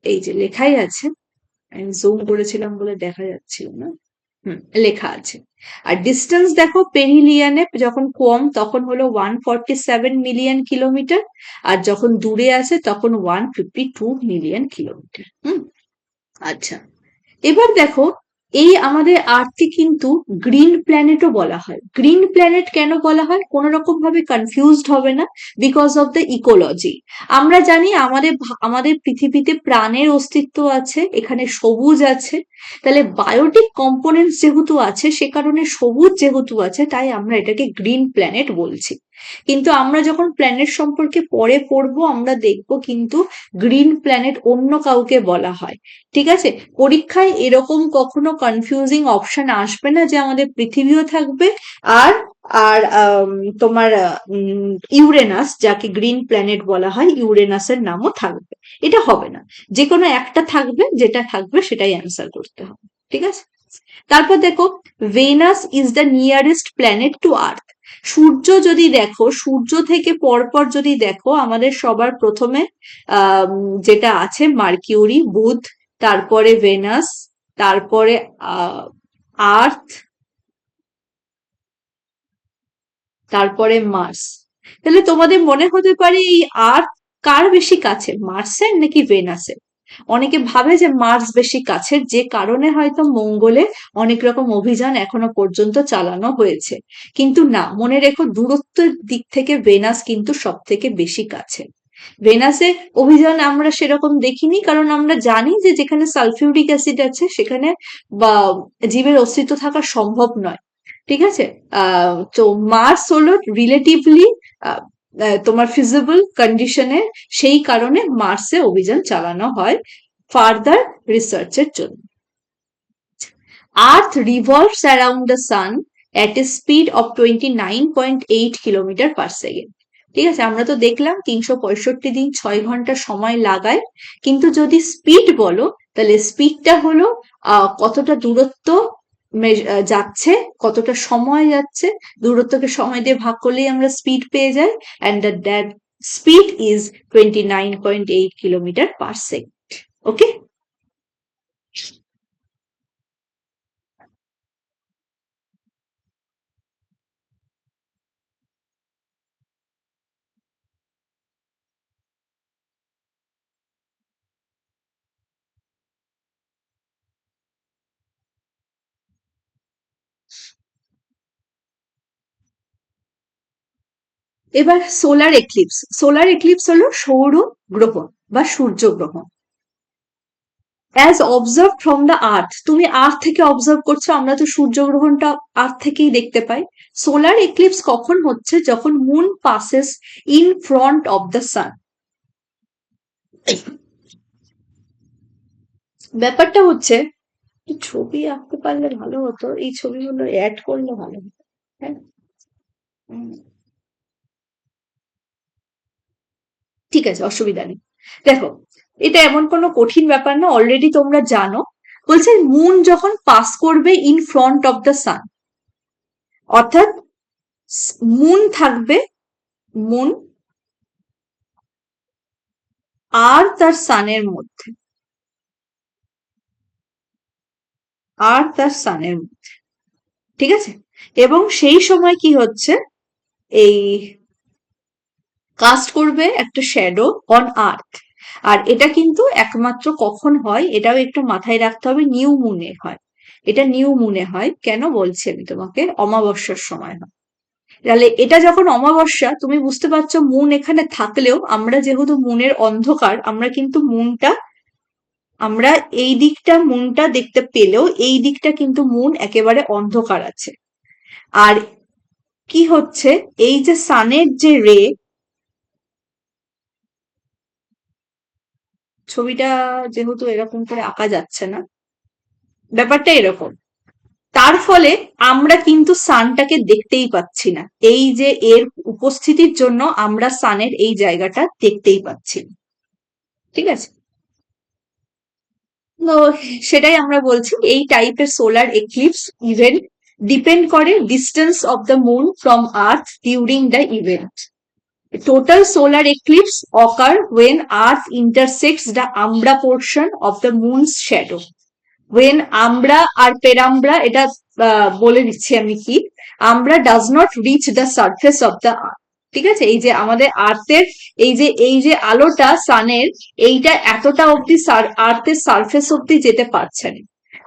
এই যে লেখাই আছে, আমি জুম করেছিলাম বলে দেখা যাচ্ছিল না। লেখা আছে। আর ডিস্টেন্স দেখো, পেরিলিয়ানে যখন কম তখন হলো 147 মিলিয়ন কিলোমিটার, আর যখন দূরে আছে তখন 152 মিলিয়ন কিলোমিটার। আচ্ছা, এবার দেখো, এই আমাদের আর্থকে কিন্তু গ্রিন প্ল্যানেটও বলা হয়। গ্রিন প্ল্যানেট কেন বলা হয় কোন রকম ভাবে কনফিউজড হবে না, বিকজ অফ দ্য ইকোলজি। আমরা জানি আমাদের আমাদের পৃথিবীতে প্রাণের অস্তিত্ব আছে, এখানে সবুজ আছে, তাহলে বায়োটিক কম্পোনেন্টস যেহেতু আছে, সে কারণে সবুজ যেহেতু আছে, তাই আমরা এটাকে গ্রিন প্ল্যানেট বলছি। কিন্তু আমরা যখন প্ল্যানেট সম্পর্কে পরে পড়বো, আমরা দেখবো কিন্তু গ্রিন প্ল্যানেট অন্য কাউকে বলা হয়। ঠিক আছে, পরীক্ষায় এরকম কখনো কনফিউজিং অপশন আসবে না যে আমাদের পৃথিবীও থাকবে আর আর তোমার ইউরেনাস, যাকে গ্রিন প্ল্যানেট বলা হয়, ইউরেনাসের নামও থাকবে। এটা হবে না, যে কোনো একটা থাকবে, যেটা থাকবে সেটাই অ্যান্সার করতে হবে। ঠিক আছে, তারপর দেখো, Venus is the nearest planet to earth. সূর্য যদি দেখো, সূর্য থেকে পরপর যদি দেখো, আমাদের সবার প্রথমে যেটা আছে মার্কিউরি, বুধ, তারপরে ভেনাস, তারপরে আর্থ, তারপরে মার্স। তাহলে তোমাদের মনে হতে পারে এই আর্থ কার বেশি কাছে, মার্সের নাকি ভেনাসের? অনেকে ভাবে যে মার্স বেশি কাছে, যে কারণে হয়তো মঙ্গলে অনেক রকম অভিযান এখনো পর্যন্ত চালানো হয়েছে, কিন্তু না, মনে রেখো দূরত্বের দিক থেকে ভেনাস কিন্তু সব থেকে বেশি কাছে। ভেনাসে অভিযান আমরা সেরকম দেখিনি, কারণ আমরা জানি যে যেখানে সালফিউরিক অ্যাসিড আছে সেখানে বা জীবের অস্তিত্ব থাকা সম্ভব নয়। ঠিক আছে। তো মার্স হলো রিলেটিভলি তোমার ফিজিবল কন্ডিশনে, সেই কারণে মার্সে অভিযান চালানো হয় ফার্দার রিসার্চের জন্য। আর্থ revolves around the San at a speed of 29.8 kilometre per second. ঠিক আছে, আমরা তো দেখলাম 365 দিন 6 ঘন্টা সময় লাগায়, কিন্তু যদি স্পিড বলো তাহলে স্পিডটা হলো কতটা দূরত্ব যাচ্ছে, কতটা সময় যাচ্ছে, দূরত্বকে সময় দিয়ে ভাগ করলেই আমরা স্পিড পেয়ে যাই, and that speed is 29.8 kilometre per second. Okay. এবার সোলার এক্লিপস। সোলার এক্লিপস হলো সৌর গ্রহণ বা সূর্যগ্রহণ। As observe from the earth, তুমি আর্থ থেকে অবজার্ভ করছো, আমরা তো সূর্যগ্রহণটা আর্থ থেকেই দেখতে পাই। সোলার এক্লিপস কখন হচ্ছে? যখন moon passes in front of the sun. ব্যাপারটা হচ্ছে, ছবি আঁকতে পারলে ভালো হতো, এই ছবিগুলো অ্যাড করলে ভালো হতো। হ্যাঁ, ঠিক আছে, অসুবিধা নেই। দেখো, এটা এমন কোনো কঠিন ব্যাপার না, অলরেডি তোমরা জানো। বলছে মুন যখন পাস করবে in front of the sun, অর্থাৎ মুন থাকবে, মুন আর তার সানের মধ্যে, আর তার সানের মধ্যে, ঠিক আছে। এবং সেই সময় কি হচ্ছে, এই কাস্ট করবে একটা শ্যাডো অন আর্থ। আর এটা কিন্তু একমাত্র কখন হয়, এটাও একটু মাথায় রাখতে হবে, নিউ মুনে হয়। এটা নিউ মুনে হয়, কেন বলছি আমি তোমাকে, অমাবস্যার সময় হয়। তাহলে এটা যখন অমাবস্যা, তুমি বুঝতে পারছো মুন এখানে থাকলেও আমরা যেহেতু মুনের অন্ধকার, আমরা কিন্তু মুনটা, আমরা এই দিকটা মুনটা দেখতে পেলেও এই দিকটা কিন্তু মুন একেবারে অন্ধকার আছে। আর কি হচ্ছে, এই যে সানের যে রে, ছবিটা যেহেতু এরকম করে আঁকা যাচ্ছে না, ব্যাপারটা এরকম। তার ফলে আমরা কিন্তু সানটাকে দেখতেই পাচ্ছি না, এই যে এর উপস্থিতির জন্য আমরা সানের এই জায়গাটা দেখতেই পাচ্ছি না। ঠিক আছে। তো সেটাই আমরা বলছি, এই টাইপের সোলার এক্লিপস ইভেন্ট ডিপেন্ড করে distance of the moon from earth during the event. Total solar eclipse ochre when earth intersects the umbra portion of the moon's shadow. when আমরা আর পেরাম্ব্রা, এটা বলে দিচ্ছি আমি কি, আমরা does not reach the surface of the আর্থ। ঠিক আছে, এই যে আমাদের আর্থের এই যে আলোটা সানের, এইটা এতটা অব্দি আর্থের সারফেস অব্দি যেতে পারছে না।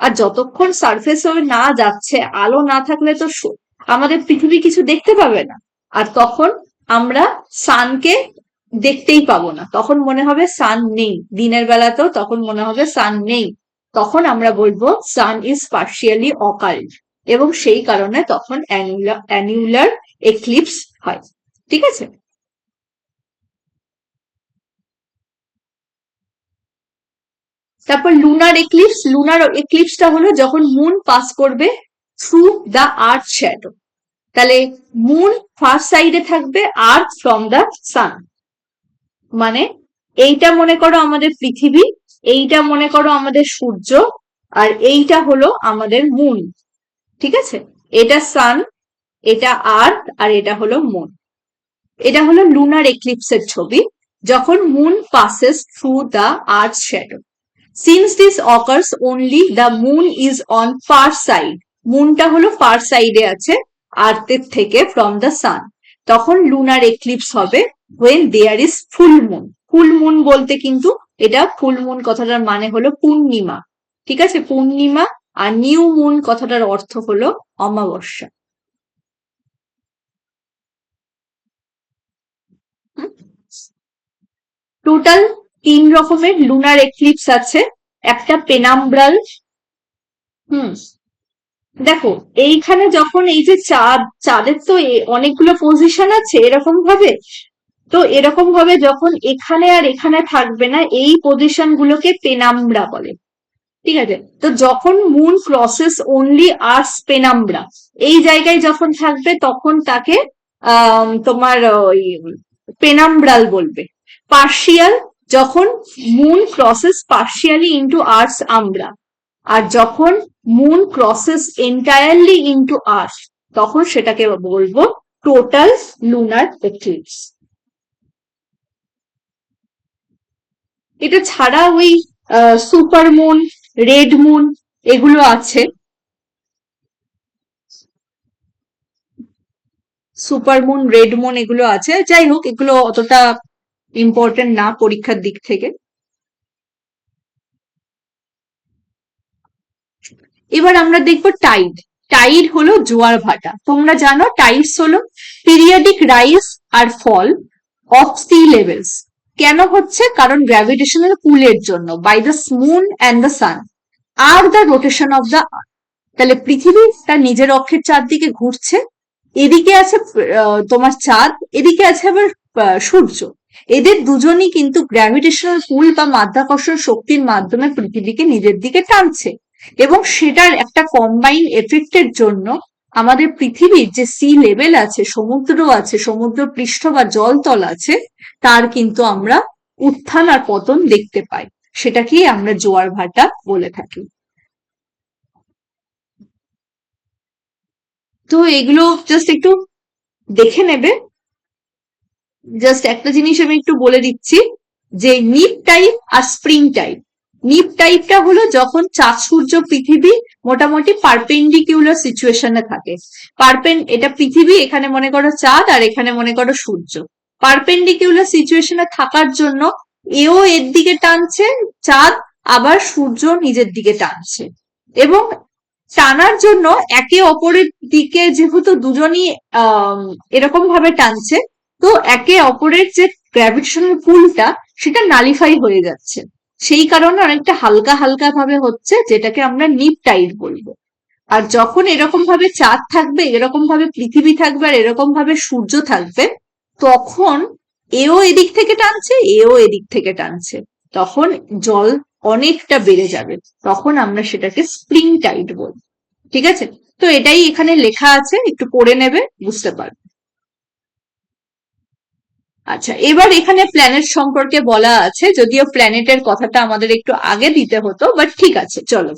আর যতক্ষণ সারফেস হয়ে না যাচ্ছে, আলো না থাকলে তো আমাদের পৃথিবী কিছু দেখতে পাবে না। আর তখন আমরা সানকে দেখতেই পাবো না, তখন মনে হবে সান নেই, দিনের বেলাতেও তখন মনে হবে সান নেই, তখন আমরা বলবো সান ইজ পার্শিয়ালি অকাল্ট, এবং সেই কারণে তখন অ্যানিউলার এক্লিপস হয়। ঠিক আছে। তারপর লুনার এক্লিপস। লুনার এক্লিপসটা হলো যখন মুন পাস করবে থ্রু দ্য আর্থ শ্যাডো। তাহলে মুন ফার্স্ট সাইডে থাকবে, আর্থ ফ্রম দ্য সান। মানে এইটা মনে করো আমাদের পৃথিবী, এইটা মনে করো আমাদের সূর্য, আর এইটা হলো আমাদের মুন। ঠিক আছে, এটা সান, এটা আর্থ, আর এটা হলো মুন। এটা হলো লুনার এক্লিপসের ছবি, যখন moon passes through the earth shadow. Since this occurs only the moon is on far side, মুনটা হলো ফার সাইডে আছে আর্থের থেকে ফ্রম দ্য সান, তখন লুনার এক্লিপস হবে when there is full moon. Full moon বলতে কিন্তু এটা ফুল মুন কথাটার মানে হলো পূর্ণিমা, ঠিক আছে, পূর্ণিমা। আর নিউ মুন কথাটার অর্থ হলো অমাবস্যা। টোটাল 3 রকমের লুনার এক্লিপস আছে। একটা পেনাম্ব্রাল। হুম। দেখো, এইখানে যখন এই যে চাঁদ, চাঁদের তো অনেকগুলো পজিশন আছে এরকম ভাবে, তো এরকম ভাবে যখন এখানে আর এখানে থাকবে না, এই পজিশন গুলোকে পেনাম্ব্রা বলে, ঠিক আছে। তো যখন মুন ক্রসেস অনলি আর্স পেনাম্ব্রা, এই জায়গায় যখন থাকবে তখন তাকে তোমার ওই পেনাম্ব্রাল বলবে। পার্শিয়াল, যখন মুন ক্রসেস পার্শিয়ালি ইন্টু আর্স আম্ব্রা। আর যখন মুন ক্রসেস এন্টায়ারলি ইন্টু আর্স, তখন সেটাকে বলবো টোটাল লুনার এক্লিপস। এটা ছাড়া ওই সুপার মুন, রেড মুন এগুলো আছে। সুপার মুন, রেড মুন এগুলো আছে, যাই হোক এগুলো অতটা ইম্পর্টেন্ট না পরীক্ষার দিক থেকে। এবার আমরা দেখবো টাইড। টাইড হলো জোয়ার ভাটা। তোমরা জানো টাইডস হলো পিরিয়ডিক রাইজ আর ফল অফ সি লেভেলস। কেন হচ্ছে? কারণ গ্র্যাভিটেশনাল পুলের জন্য, by the moon and the sun আর the rotation of the earth. তাহলে পৃথিবী তার নিজের অক্ষের চারদিকে ঘুরছে, এদিকে আছে তোমার চাঁদ, এদিকে আছে আবার সূর্য। এদের দুজনই কিন্তু গ্র্যাভিটেশনাল পুল বা মাধ্যাকর্ষণ শক্তির মাধ্যমে পৃথিবীকে নিজের দিকে টানছে, এবং সেটার একটা কম্বাইন এফেক্টের জন্য আমাদের পৃথিবীর যে সি লেভেল আছে, সমুদ্র আছে, সমুদ্র পৃষ্ঠ বা জলতল আছে, তার কিন্তু আমরা উত্থান আর পতন দেখতে পাই। সেটাকেই আমরা জোয়ার ভাটা বলে থাকি। তো এগুলো জাস্ট একটু দেখে নেবে। জাস্ট একটা জিনিস আমি একটু বলে দিচ্ছি, যে নিপ টাইপ আর স্প্রিং টাইপ। নিপ টাইপটা হলো যখন চাঁদ সূর্য পৃথিবী মোটামুটি পারপেন্ডিকুলার সিচুয়েশনে থাকে। এটা পৃথিবী, এখানে মনে করো চাঁদ, আর এখানে মনে করো সূর্য। পারপেন্ডিকুলার সিচুয়েশনে থাকার জন্য এও এর দিকে টানছে চাঁদ, আবার সূর্য নিজের দিকে টানছে। এবং টানার জন্য একে অপরের দিকে যেহেতু দুজনই এরকম ভাবে টানছে, তো একে অপরের যে গ্র্যাভিটেশনাল পুলটা সেটা নালিফাই হয়ে যাচ্ছে। সেই কারণে অনেকটা হালকা হালকা ভাবে হচ্ছে, যেটাকে আমরা নিপ টাইড বলবো। আর যখন এরকম ভাবে চাঁদ থাকবে, এরকম ভাবে পৃথিবী থাকবে, আর এরকম ভাবে সূর্য থাকবে, তখন এও এদিক থেকে টানছে, এও এদিক থেকে টানছে, তখন জল অনেকটা বেড়ে যাবে, তখন আমরা সেটাকে স্প্রিং টাইড বলবো। ঠিক আছে, তো এটাই এখানে লেখা আছে, একটু পড়ে নেবে, বুঝতে পারবে। আচ্ছা, এবার এখানে প্ল্যানেট সম্পর্কে বলা আছে, যদিও প্ল্যানেটের কথাটা আমাদের একটু আগে দিতে হতো, বাট ঠিক আছে, চলো।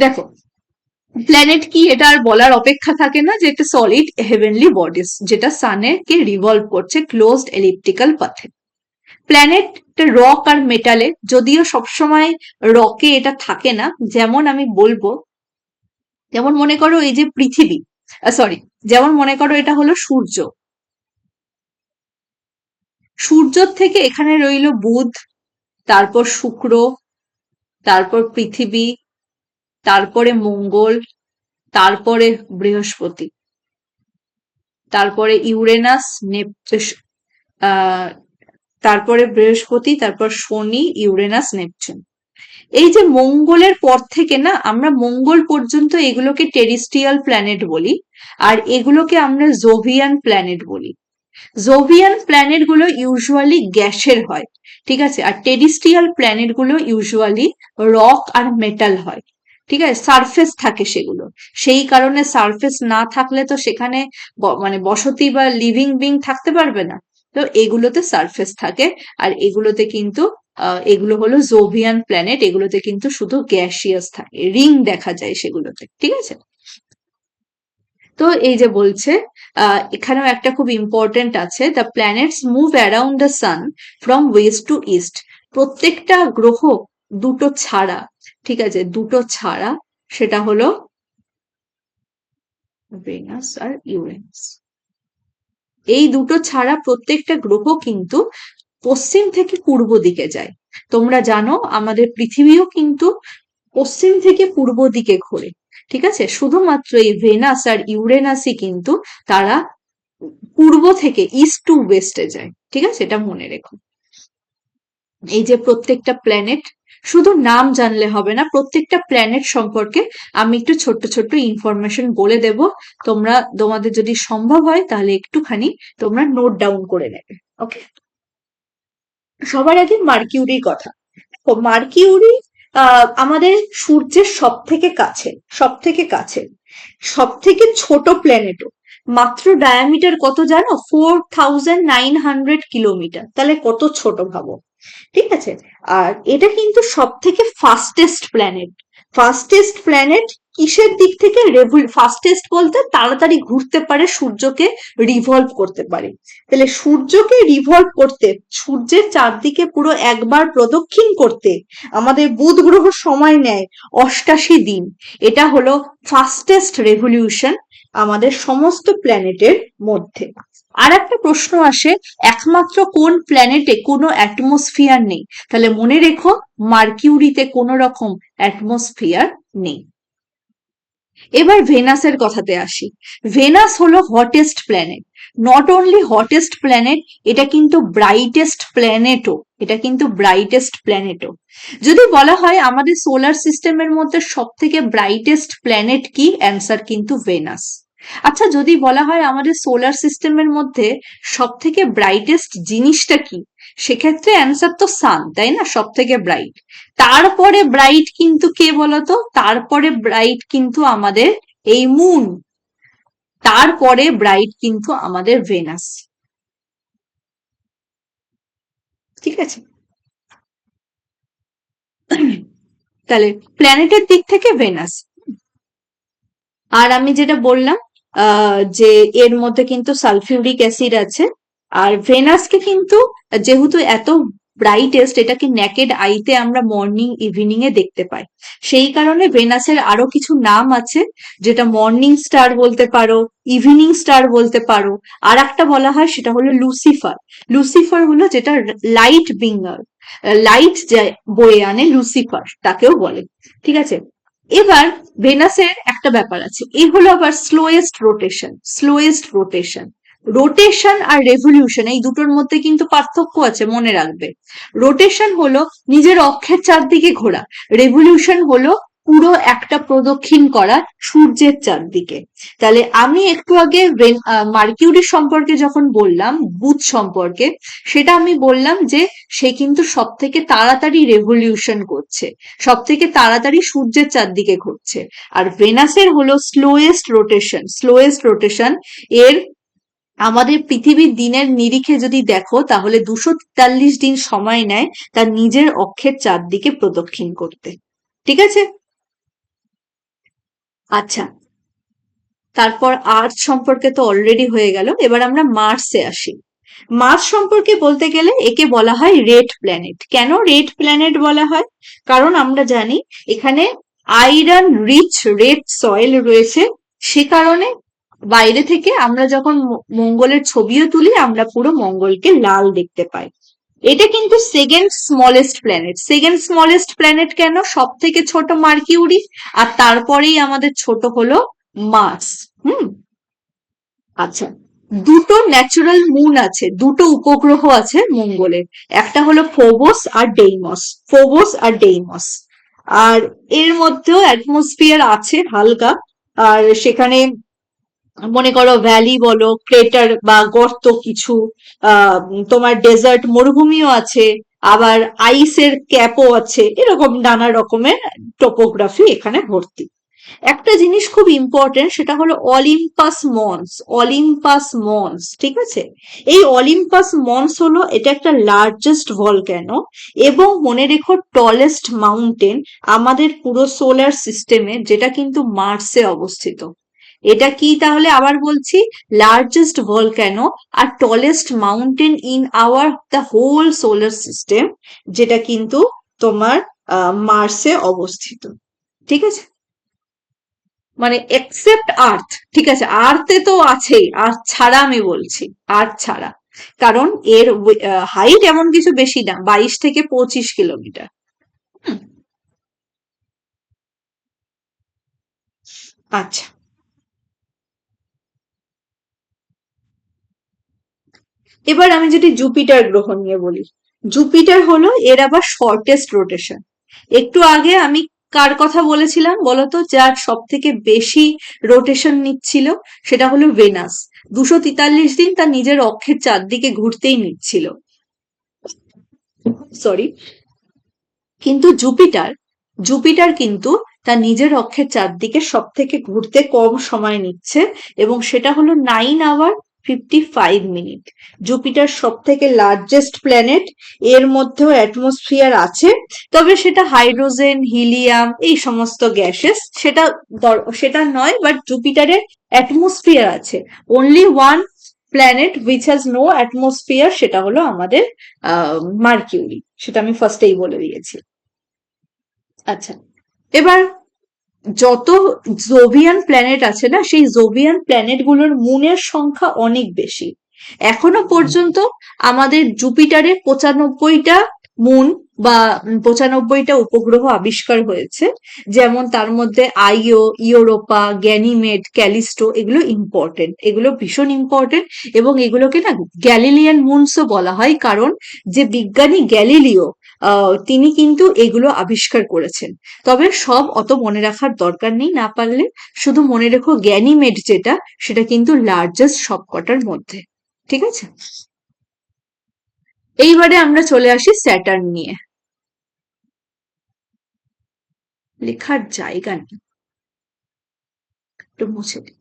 দেখো, প্ল্যানেট কি এটা আর বলার অপেক্ষা থাকে না, যে এটা সলিড হেভেনলি বডিজ, যেটা সানে কে রিভলভ করছে ক্লোজড এলিপ্টিক্যাল পাথে। প্ল্যানেট রক আর মেটালে, যদিও সবসময় রকে এটা থাকে না, যেমন আমি বলবো, যেমন মনে করো এই যে পৃথিবী, সরি, যেমন মনে করো এটা হলো সূর্য। সূর্য থেকে এখানে রইল বুধ, তারপর শুক্র, তারপর পৃথিবী, তারপরে মঙ্গল, তারপরে বৃহস্পতি, তারপরে ইউরেনাস, তারপরে বৃহস্পতি, তারপর শনি, ইউরেনাস, নেপচুন। এই যে মঙ্গলের পর থেকে না, আমরা মঙ্গল পর্যন্ত এগুলোকে টেরিস্ট্রিয়াল প্ল্যানেট বলি, আর এগুলোকে আমরা জোভিয়ান প্ল্যানেট বলি। জোভিয়ান প্ল্যানেট গুলো ইউজুয়ালি গ্যাসের হয়, ঠিক আছে, আর টেরিস্ট্রিয়াল প্ল্যানেট গুলো ইউজুয়ালি রক আর মেটাল হয়, ঠিক আছে, সারফেস থাকে সেগুলো। সেই কারণে সারফেস না থাকলে তো সেখানে মানে বসতি বা লিভিং বিং থাকতে পারবে না, তো এগুলোতে সারফেস থাকে। আর এগুলোতে কিন্তু এগুলো হলো জোভিয়ান প্ল্যানেট, এগুলোতে কিন্তু শুধু গ্যাসিয়াস থাকে, রিং দেখা যায় সেগুলোতে, ঠিক আছে। তো এই যে বলছে, এখানেও একটা খুব ইম্পর্টেন্ট আছে, the planets move around the sun from west to east. প্রত্যেকটা গ্রহ দুটো ছাড়া, ঠিক আছে, দুটো ছাড়া, সেটা হলো ভেনাস আর ইউরেনাস। এই দুটো ছাড়া প্রত্যেকটা গ্রহ কিন্তু পশ্চিম থেকে পূর্ব দিকে যায়। তোমরা জানো আমাদের পৃথিবীও কিন্তু পশ্চিম থেকে পূর্ব দিকে ঘোরে। ঠিক আছে, শুধুমাত্র এই ভেনাস আর ইউরেনাসই কিন্তু তারা পূর্ব থেকে ইস্ট টু ওয়েস্টে যায়। ঠিক আছে, এটা মনে রেখো। এই যে প্রত্যেকটা প্ল্যানেট, শুধু নাম জানলে হবে না, প্রত্যেকটা প্ল্যানেট সম্পর্কে আমি একটু ছোট্ট ছোট্ট ইনফরমেশন বলে দেব। তোমাদের যদি সম্ভব হয় তাহলে একটুখানি তোমরা নোট ডাউন করে নেবে। ওকে, সবার আগে মার্কিউরির কথা। মার্কিউরি আমাদের সূর্যের সব থেকে কাছে, সব থেকে কাছে, সব থেকে ছোট প্ল্যানেটও। মাত্র ডায়ামিটার কত জানো? 4900 কিলোমিটার। তাহলে কত ছোট ভাবো। ঠিক আছে, আর এটা কিন্তু সব থেকে ফাস্টেস্ট প্ল্যানেট। ফাস্টেস্ট প্ল্যানেট কিসের দিক থেকে? ফাস্টেস্ট বলতে তাড়াতাড়ি ঘুরতে পারে, সূর্যকে রিভলভ করতে পারে। তাহলে সূর্যকে রিভলভ করতে, সূর্যের চারদিকে পুরো একবার প্রদক্ষিণ করতে আমাদের বুধ গ্রহ সময় নেয় 88 দিন। এটা হলো ফাস্টেস্ট রেভলিউশন আমাদের সমস্ত প্ল্যানেটের মধ্যে। আর একটা প্রশ্ন আসে, একমাত্র কোন প্ল্যানেটে কোনো অ্যাটমসফিয়ার নেই? তাহলে মনে রেখো, মার্কিউরিতে কোনো রকম অ্যাটমসফিয়ার নেই। এবার ভেনাসের কথাতে আসি। ভেনাস হলো hottest planet. Not only hottest planet, এটা কিন্তু ব্রাইটেস্ট প্ল্যানেটও। এটা কিন্তু ব্রাইটেস্ট প্ল্যানেটও। যদি বলা হয় আমাদের সোলার সিস্টেমের মধ্যে সব থেকে ব্রাইটেস্ট প্ল্যানেট কি, অ্যান্সার কিন্তু ভেনাস। আচ্ছা, যদি বলা হয় আমাদের সোলার সিস্টেমের মধ্যে সব থেকে ব্রাইটেস্ট জিনিসটা কি, সেক্ষেত্রে অ্যান্সার তো সান, তাই না? সব থেকে ব্রাইট। তারপরে ব্রাইট কিন্তু কে বলতো? তারপরে ব্রাইট কিন্তু আমাদের এই মুন। তারপরে ব্রাইট কিন্তু আমাদের ভেনাস। ঠিক আছে, তাহলে প্ল্যানেটের দিক থেকে ভেনাস। আর আমি যেটা বললাম যে এর মধ্যে কিন্তু সালফিউরিক অ্যাসিড আছে। আর ভেনাসকে কিন্তু যেহেতু এত ব্রাইটেস্ট, এটাকে নেকেড আইতে আমরা মর্নিং ইভিনিং এ দেখতে পাই। সেই কারণে ভেনাসের আরো কিছু নাম আছে, যেটা মর্নিং স্টার বলতে পারো, ইভিনিং স্টার বলতে পারো। আর একটা বলা হয় সেটা হলো লুসিফার। লুসিফার হলো যেটা লাইট ব্রিঙ্গার, লাইট বয়ে আনে, লুসিফার তাকেও বলে। ঠিক আছে, এবার ভেনাসের একটা ব্যাপার আছে, এই হলো আবার slowest rotation. Slowest rotation, rotation আর রেভলিউশন এই দুটোর মধ্যে কিন্তু পার্থক্য আছে, মনে রাখবে। রোটেশন হলো নিজের অক্ষের চারদিকে ঘোরা, রেভলিউশন হলো পুরো একটা প্রদক্ষিণ করা সূর্যের চারদিকে। তাহলে আমি একটু আগে মার্কিউরি সম্পর্কে যখন বললাম, বুধ সম্পর্কে, সেটা আমি বললাম যে সে কিন্তু সব থেকে তাড়াতাড়ি রেভলিউশন করছে, সব থেকে তাড়াতাড়ি সূর্যের চারদিকে ঘুরছে। আর ভেনাসের হলো স্লোয়েস্ট রোটেশন। স্লোয়েস্ট রোটেশন এর আমাদের পৃথিবীর দিনের নিরিখে যদি দেখো তাহলে 243 দিন সময় নেয় তার নিজের অক্ষের চারদিকে প্রদক্ষিণ করতে। ঠিক আছে, আচ্ছা, তারপর আর্থ সম্পর্কে তো অলরেডি হয়ে গেল। এবার আমরা মার্সে আসি। মার্স সম্পর্কে বলতে গেলে একে বলা হয় রেড প্ল্যানেট। কেন রেড প্ল্যানেট বলা হয়? কারণ আমরা জানি এখানে আয়রন রিচ রেড সয়েল রয়েছে। সে কারণে বাইরে থেকে আমরা যখন মঙ্গলের ছবিও তুলি, আমরা পুরো মঙ্গলকে লাল দেখতে পাই। এটা কিন্তু second smallest planet. Second smallest planet কেন? সব থেকে ছোট মার্কিউরি, আর তারপরেই আমাদের ছোট হলো মার্স। হুম, আচ্ছা, দুটো ন্যাচারাল মুন আছে, দুটো উপগ্রহ আছে মঙ্গলের। একটা হলো ফোবস আর ডেইমস। ফোবস আর ডেইমস। আর এর মধ্যেও অ্যাটমসফিয়ার আছে হালকা। আর সেখানে মনে করো ভ্যালি বলো, ক্রেটার বা গর্ত কিছু, তোমার ডেজার্ট মরুভূমিও আছে, আবার আইসের ক্যাপও আছে। এরকম নানা রকমের টোপোগ্রাফি এখানে ভর্তি। একটা জিনিস খুব ইম্পর্টেন্ট, সেটা হলো অলিম্পাস মন্স। অলিম্পাস মন্স, ঠিক আছে? এই অলিম্পাস মন্স হলো, এটা একটা লার্জেস্ট ভলক্যানো এবং মনে রেখো টলেস্ট মাউন্টেন আমাদের পুরো সোলার সিস্টেমে, যেটা কিন্তু মার্সে অবস্থিত। এটা কি তাহলে? আবার বলছি, লার্জেস্ট ভলক্যানো আর tallest mountain in our the whole solar system, যেটা কিন্তু তোমার মার্সে অবস্থিত। ঠিক আছে, মানে এক্সেপ্ট আর্থ, ঠিক আছে, আর্থে তো আছেই, আর্থ ছাড়া আমি বলছি, আর্থ ছাড়া, কারণ এর হাইট এমন কিছু বেশি না, 22 থেকে 25 কিলোমিটার। হুম, আচ্ছা, এবার আমি যদি জুপিটার গ্রহ নিয়ে বলি, জুপিটার হলো এর আবার শর্টেস্ট রোটেশন। একটু আগে আমি কার কথা বলেছিলাম বলতো, যার সব থেকে বেশি রোটেশন নিচ্ছিল, সেটা হলো ভেনাস। 243 দিন তার নিজের অক্ষের চারদিকে ঘুরতেই নিচ্ছিল, সরি। কিন্তু জুপিটার, জুপিটার কিন্তু তার নিজের অক্ষের চারদিকে সব থেকে ঘুরতে কম সময় নিচ্ছে, এবং সেটা হলো 9 আওয়ার 55 মিনিট। জুপিটার সব থেকে লার্জেস্ট প্ল্যানেট, এর মধ্যেও অ্যাটমসফিয়ার আছে, তবে সেটা হাইড্রোজেন, হিলিয়াম, এই সমস্ত গ্যাসেস, সেটা সেটা নয়, বাট জুপিটারের অ্যাটমসফিয়ার আছে। Only one planet which has no atmosphere, সেটা হলো আমাদের মার্কিউরি, সেটা আমি ফার্স্টেই বলে দিয়েছি। আচ্ছা, এবার যত জোভিয়ান প্ল্যানেট আছে না, সেই জোভিয়ান প্ল্যানেট গুলোর মুনের সংখ্যা অনেক বেশি। এখনো পর্যন্ত আমাদের জুপিটারে 95টা মুন বা 95টা উপগ্রহ আবিষ্কার হয়েছে। যেমন তার মধ্যে আইও, ইউরোপা, গ্যানিমেড, ক্যালিস্টো, এগুলো ইম্পর্টেন্ট, এগুলো ভীষণ ইম্পর্টেন্ট। এবং এগুলোকে না গ্যালিলিয়ান মুনসও বলা হয়, কারণ যে বিজ্ঞানী গ্যালিলিও, তিনি কিন্তু এগুলো আবিষ্কার করেছেন। তবে সব অত মনে রাখার দরকার নেই, না পারলে শুধু মনে রেখো গ্যানিমেড যেটা, সেটা কিন্তু লার্জেস্ট সবকটার মধ্যে। ঠিক আছে, এইবারে আমরা চলে আসি স্যাটার্ন নিয়ে। লেখার জায়গা নেই, একটু মুছে দিই।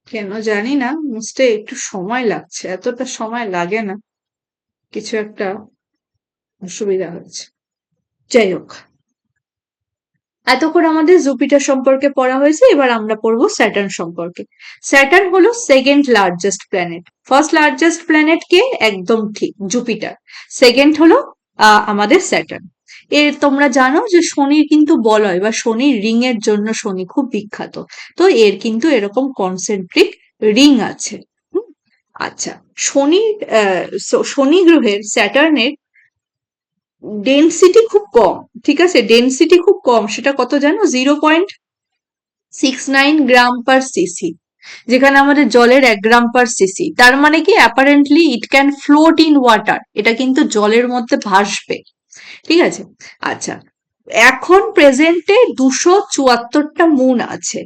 কেন জানি না, মুছতে একটু সময় লাগছে, এতটা সময় লাগে না, কিছু একটা অসুবিধা হয়েছে। যাই হোক, এতক্ষণ আমাদের জুপিটার সম্পর্কে পড়া হয়েছে, এবার আমরা পড়বো স্যাটার্ন সম্পর্কে। স্যাটার্ন হলো second largest planet. First largest planet কে? একদম ঠিক, জুপিটার। সেকেন্ড হলো আমাদের স্যাটার্ন। এর তোমরা জানো যে শনির কিন্তু বলয় বা শনির রিং এর জন্য শনি খুব বিখ্যাত। তো এর কিন্তু এরকম কনসেন্ট্রিক রিং আছে। হুম, আচ্ছা, শনি, শনি গ্রহের, স্যাটার্নের ডেনসিটি খুব কম। ঠিক আছে, ডেনসিটি খুব কম, সেটা কত জানো? 0.69 গ্রাম পার সিসি। যেখানে আমাদের জলের 1 গ্রাম পার সিসি, তার মানে কি apparently it can float in water, এটা কিন্তু জলের মধ্যে ভাসবে। ঠিক আছে, আচ্ছা, এখন প্রেজেন্টে 274টা মুন আছে।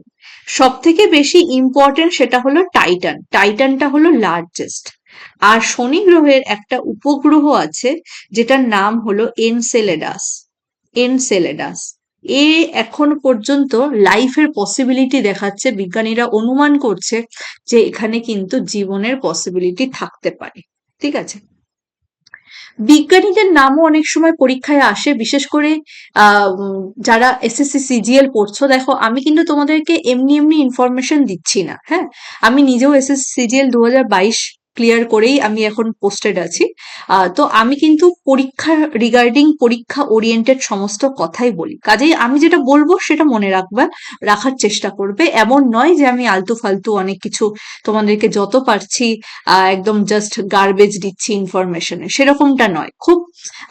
সব থেকে বেশি ইম্পর্টেন্ট সেটা হলো টাইটান, টাইটানটা হলো লার্জেস্ট। আর শনি গ্রহের একটা উপগ্রহ আছে, যেটার নাম হলো এনসেলেডাস, এনসেলেডাস। এ এখন পর্যন্ত লাইফের পসিবিলিটি দেখাচ্ছে, বিজ্ঞানীরা অনুমান করছে যে এখানে কিন্তু জীবনের পসিবিলিটি থাকতে পারে। ঠিক আছে, বিজ্ঞানীদের নামও অনেক সময় পরীক্ষায় আসে, বিশেষ করে যারা এসএসসি সিজিএল পড়ছো। দেখো, আমি কিন্তু তোমাদেরকে এমনি এমনি ইনফরমেশন দিচ্ছি না, হ্যাঁ, আমি নিজেও এসএসসি সিজিএল 2022 ক্লিয়ার করেই আমি এখন পোস্টেড আছি। তো আমি কিন্তু পরীক্ষা রিগার্ডিং, পরীক্ষা ওরিয়েন্টেড সমস্ত কথাই বলি, কাজেই আমি যেটা বলবো সেটা মনে রাখবা, রাখার চেষ্টা করবে। এমন নয় যে আমি আলতু ফালতু অনেক কিছু তোমাদেরকে যত পারছি একদম জাস্ট গার্বেজ দিচ্ছি ইনফরমেশনে, সেরকমটা নয়। খুব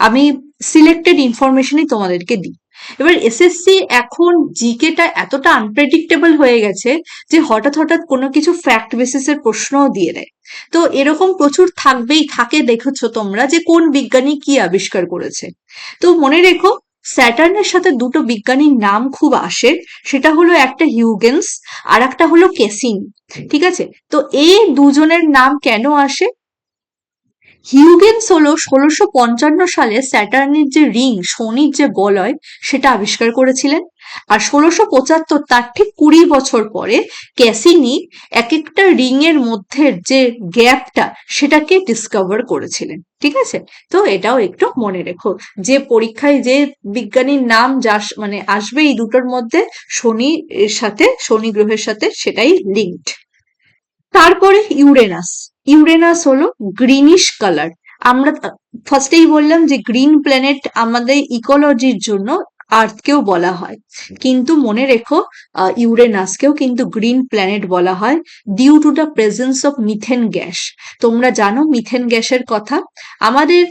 আমি সিলেক্টেড ইনফরমেশনই তোমাদেরকে দিই। এবার এসএসসি এখন জিকেটা এতটা আনপ্রেডিক্টেবল হয়ে গেছে যে হঠাৎ হঠাৎ কোনো কিছু ফ্যাক্ট বেসিসের প্রশ্নও দিয়ে দেয়। তো এরকম প্রচুর থাকবেই, থাকে দেখেছো তোমরা যে কোন বিজ্ঞানী কি আবিষ্কার করেছে। তো মনে রেখো, স্যাটার্নের সাথে দুটো বিজ্ঞানীর নাম খুব আসে, সেটা হলো একটা হিউগেন্স আর একটা হলো কেসিনি। ঠিক আছে, তো এই দুজনের নাম কেন আসে? হিউগেন্স হলো 1655 সালে স্যাটার্নের যে রিং, শনির যে বলয়, সেটা আবিষ্কার করেছিলেন। আর 1675, তার ঠিক 20 বছর পরে, ক্যাসিনি এক একটা রিং এর মধ্যে যে গ্যাপটা, সেটাকে ডিসকভার করেছিলেন। ঠিক আছে, তো এটাও একটু মনে রেখো যে পরীক্ষায় যে বিজ্ঞানীর নাম যা মানে আসবে এই দুটোর মধ্যে, শনি এর সাথে, শনি গ্রহের সাথে সেটাই লিঙ্কড। তারপরে ইউরেনাস। ইউরেনাস হলো গ্রিনিশ কালার। আমরা ফার্স্টেই বললাম যে গ্রিন প্ল্যানেট আমাদের ইকোলজির জন্য আর্থকেও বলা হয়, কিন্তু মনে রেখো ইউরেনাসকেও কিন্তু গ্রিন প্ল্যানেট বলা হয় due to the presence of methane gas. তোমরা জানো মিথেন গ্যাসের কথা। আমাদের